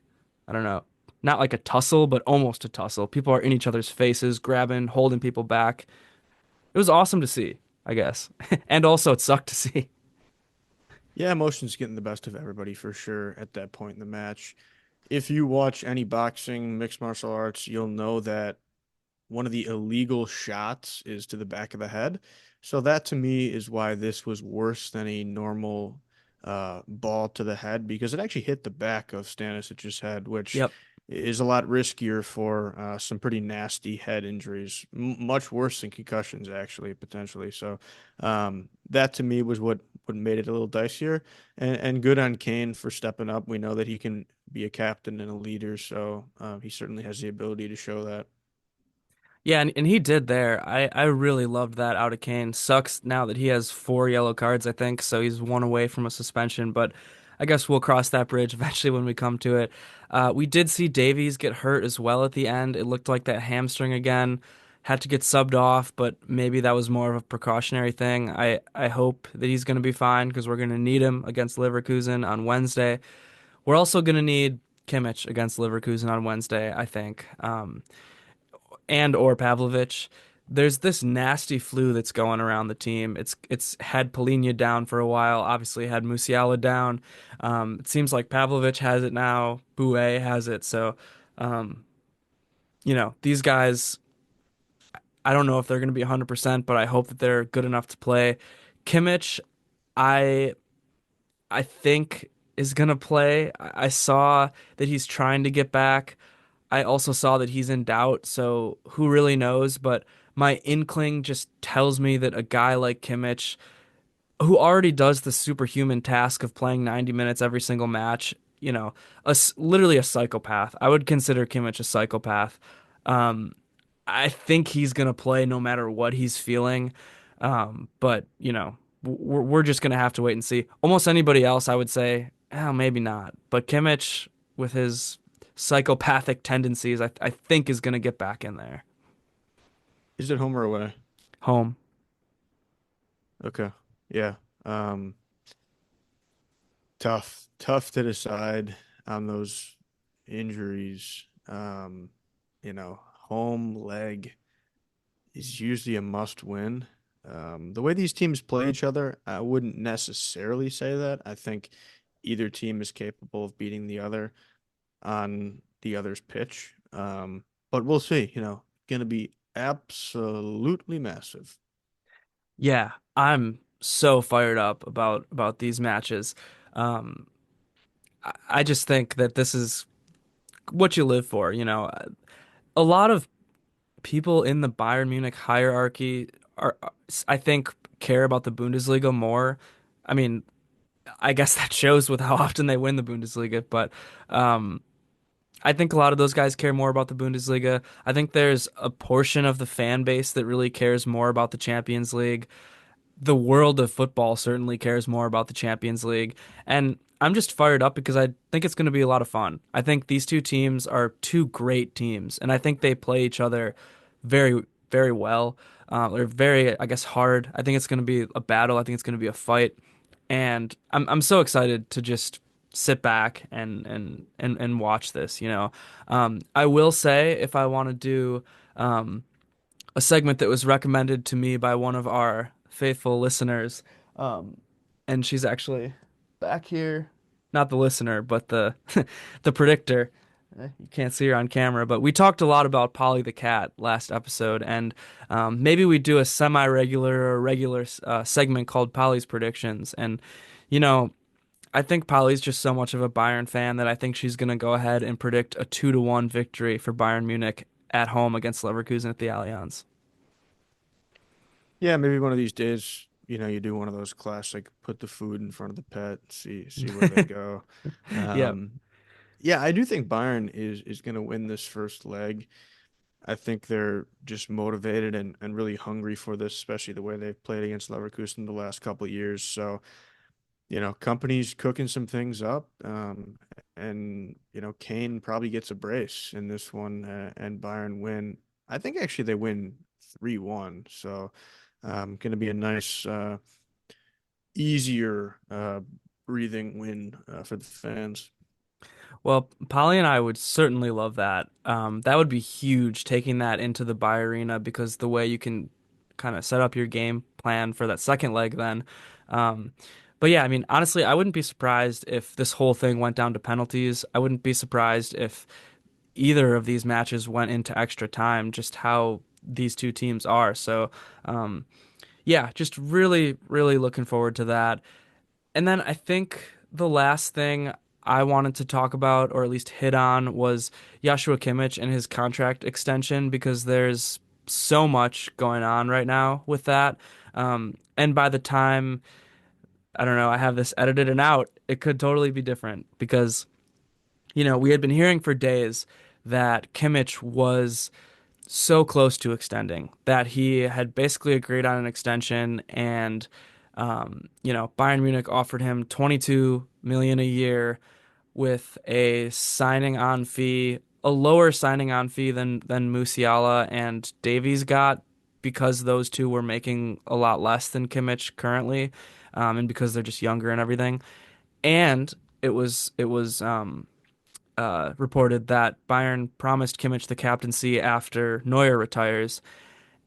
I don't know, not like a tussle, but almost a tussle. People are in each other's faces, grabbing, holding people back. It was awesome to see, I guess. And also, it sucked to see. Yeah, emotions getting the best of everybody for sure at that point in the match. If you watch any boxing, mixed martial arts, you'll know that one of the illegal shots is to the back of the head. So that to me is why this was worse than a normal ball to the head because it actually hit the back of Stanisic's head, which Yep. is a lot riskier for some pretty nasty head injuries, much worse than concussions actually potentially. So that to me was what made it a little dicier, and good on Kane for stepping up. We know that he can be a captain and a leader, so he certainly has the ability to show that. Yeah, and he did there. I really loved that out of Kane. Sucks now that he has 4 yellow cards, I think, so he's one away from a suspension, but I guess we'll cross that bridge eventually when we come to it. We did see Davies get hurt as well at the end. It looked like that hamstring again. Had to get subbed off, but maybe that was more of a precautionary thing. I hope that he's going to be fine because we're going to need him against Leverkusen on Wednesday. We're also going to need Kimmich against Leverkusen on Wednesday, I think. And or Pavlovich. There's this nasty flu that's going around the team. It's had Polina down for a while. Obviously had Musiala down. It seems like Pavlovich has it now. Bouet has it. So, um, these guys. I don't know if they're going to be 100%, but I hope that they're good enough to play. Kimmich, I I think is going to play. I saw that he's trying to get back. I also saw that he's in doubt, so who really knows? But my inkling just tells me that a guy like Kimmich, who already does the superhuman task of playing 90 minutes every single match, literally a psychopath. I would consider Kimmich a psychopath. Um, I think he's gonna play no matter what he's feeling. But we're just gonna have to wait and see. Almost anybody else, I would say, maybe not. But Kimmich, with his psychopathic tendencies, I think is gonna get back in there. Is it home or away? Home. Okay. Yeah. Um, tough to decide on those injuries. Home leg is usually a must win. The way these teams play each other, I wouldn't necessarily say that. I think either team is capable of beating the other on the other's pitch. But we'll see, going to be absolutely massive. Yeah, I'm so fired up about these matches. Um, I just think that this is what you live for. A lot of people in the Bayern Munich hierarchy are, I think, care about the Bundesliga more. I mean, I guess that shows with how often they win the Bundesliga, but um, I think a lot of those guys care more about the Bundesliga. I think there's a portion of the fan base that really cares more about the Champions League. The world of football certainly cares more about the Champions League. And I'm just fired up because I think it's going to be a lot of fun. I think these two teams are two great teams, and I think they play each other very, very well. They're very, I guess, hard. I think it's going to be a battle. I think it's going to be a fight, and I'm so excited to just sit back and watch this. I will say if I want to do a segment that was recommended to me by one of our faithful listeners. Um, and she's actually back here. Not the listener, but the the predictor. You can't see her on camera, but we talked a lot about Polly the cat last episode, and maybe we do a semi-regular or regular segment called Polly's predictions. And you know, I think Polly's just so much of a Bayern fan that I think she's going to go ahead and predict a 2-1 victory for Bayern Munich at home against Leverkusen at the Allianz. Yeah, maybe one of these days, you do one of those classic put the food in front of the pet, see where they go. Yep. Um, yeah, I do think Bayern is going to win this first leg. I think they're just motivated and really hungry for this, especially the way they've played against Leverkusen the last couple of years. So, Company's cooking some things up. And Kane probably gets a brace in this one, and Bayern win. I think actually they win 3-1. So, going to be a nice, easier breathing win for the fans. Well, Polly and I would certainly love that. That would be huge, taking that into the Bay Arena because the way you can kind of set up your game plan for that second leg then. Um, but yeah, I mean, honestly, I wouldn't be surprised if this whole thing went down to penalties. I wouldn't be surprised if either of these matches went into extra time, just how these two teams are. So, um, yeah, just really, really looking forward to that. And then I think the last thing I wanted to talk about, or at least hit on, was Joshua Kimmich and his contract extension because there's so much going on right now with that. And by the time, I don't know, I have this edited and out, it could totally be different because, we had been hearing for days that Kimmich was so close to extending that he had basically agreed on an extension and Bayern Munich offered him 22 million a year with a signing on fee, a lower signing on fee than Musiala and Davies got because those two were making a lot less than Kimmich currently, and because they're just younger and everything. And it was reported that Bayern promised Kimmich the captaincy after Neuer retires.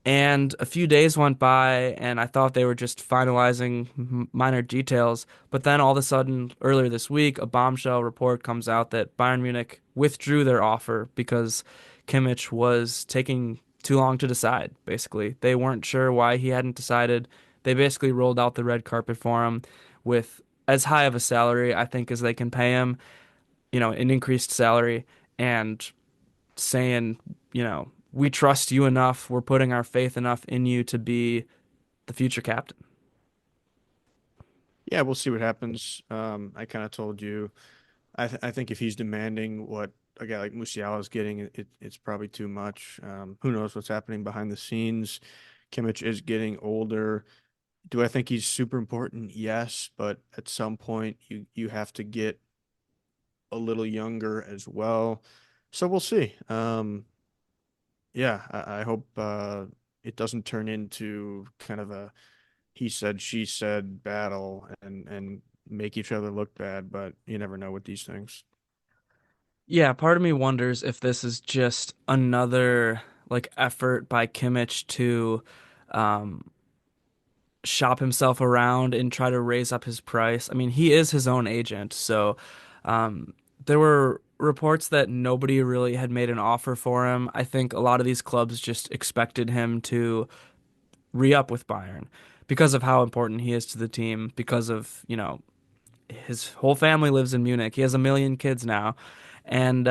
And a few days went by, and I thought they were just finalizing minor details. But then all of a sudden, earlier this week, a bombshell report comes out that Bayern Munich withdrew their offer because Kimmich was taking too long to decide, basically. They weren't sure why he hadn't decided. They basically rolled out the red carpet for him with as high of a salary, I think, as they can pay him, an increased salary, and saying, we trust you enough. We're putting our faith enough in you to be the future captain. Yeah, we'll see what happens. I kind of told you. I think if he's demanding what a guy like Musiala is getting, it's probably too much. Who knows what's happening behind the scenes? Kimmich is getting older. Do I think he's super important? Yes, but at some point you have to get a little younger as well. So we'll see. Yeah, I hope it doesn't turn into kind of a he said, she said battle and make each other look bad, but you never know with these things. Yeah, part of me wonders if this is just another like effort by Kimmich to um, shop himself around and try to raise up his price. I mean, he is his own agent, so um, there were reports that nobody really had made an offer for him. I think a lot of these clubs just expected him to re-up with Bayern because of how important he is to the team, because of, his whole family lives in Munich. He has a million kids now. And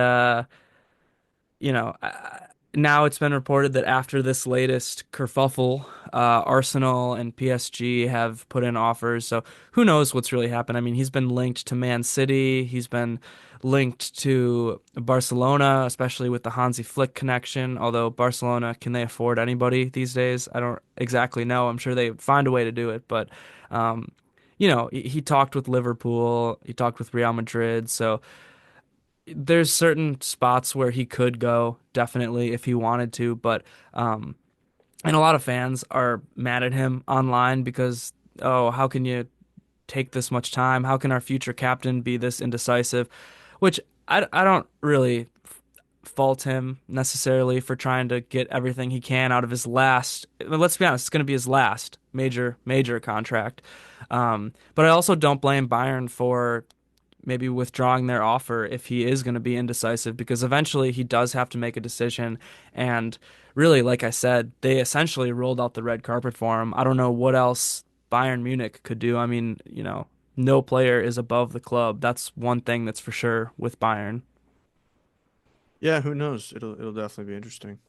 you know, now it's been reported that after this latest kerfuffle, Arsenal and PSG have put in offers. So who knows what's really happened? I mean, he's been linked to Man City. He's been linked to Barcelona, especially with the Hansi Flick connection. Although Barcelona, can they afford anybody these days? I don't exactly know. I'm sure they would find a way to do it, but um, he talked with Liverpool. He talked with Real Madrid. So there's certain spots where he could go, definitely, if he wanted to, but and a lot of fans are mad at him online because, oh, how can you take this much time? How can our future captain be this indecisive? Which I don't really fault him necessarily for trying to get everything he can out of his last, let's be honest, it's going to be his last major contract. But I also don't blame Bayern for maybe withdrawing their offer if he is going to be indecisive, because eventually he does have to make a decision. And really, like I said, they essentially rolled out the red carpet for him. I don't know what else Bayern Munich could do. I mean, no player is above the club. That's one thing that's for sure with Bayern. Yeah, who knows? It'll definitely be interesting.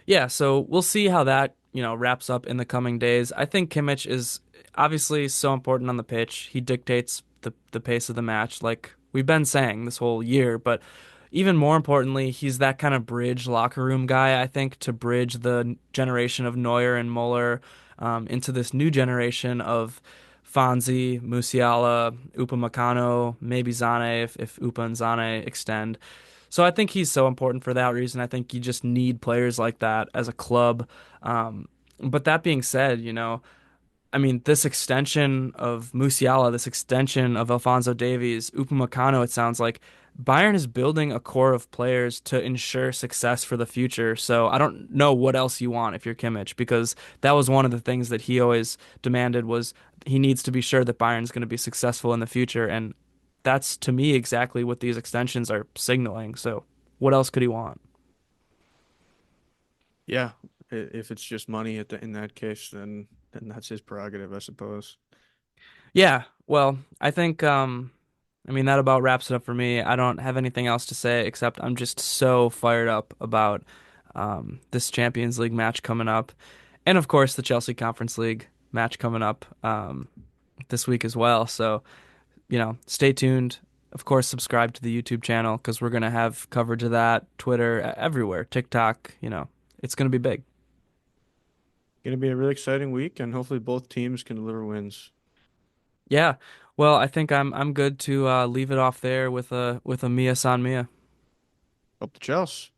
Yeah, so we'll see how that, wraps up in the coming days. I think Kimmich is obviously so important on the pitch. He dictates the pace of the match, like we've been saying this whole year, but even more importantly, he's that kind of bridge locker room guy, I think, to bridge the generation of Neuer and Muller into this new generation of Fonzie, Musiala, Upamecano, maybe Zane if Upa and Zane extend. So I think he's so important for that reason. I think you just need players like that as a club. But that being said, I mean, this extension of Musiala, this extension of Alphonso Davies, Upamecano, it sounds like Bayern is building a core of players to ensure success for the future. So I don't know what else you want if you're Kimmich, because that was one of the things that he always demanded was he needs to be sure that Bayern's going to be successful in the future. And that's to me exactly what these extensions are signaling. So what else could he want? Yeah, if it's just money in that case, then that's his prerogative, I suppose. Yeah, well, I think I mean that about wraps it up for me. I don't have anything else to say except I'm just so fired up about this Champions League match coming up. And of course the Chelsea Conference League match coming up this week as well. So, stay tuned. Of course, subscribe to the YouTube channel because we're gonna have coverage of that, Twitter, everywhere, TikTok, it's gonna be big. Going to be a really exciting week, and hopefully both teams can deliver wins. Yeah. Well, I think I'm good to leave it off there with a Mia San Mia. Up the Chelsea.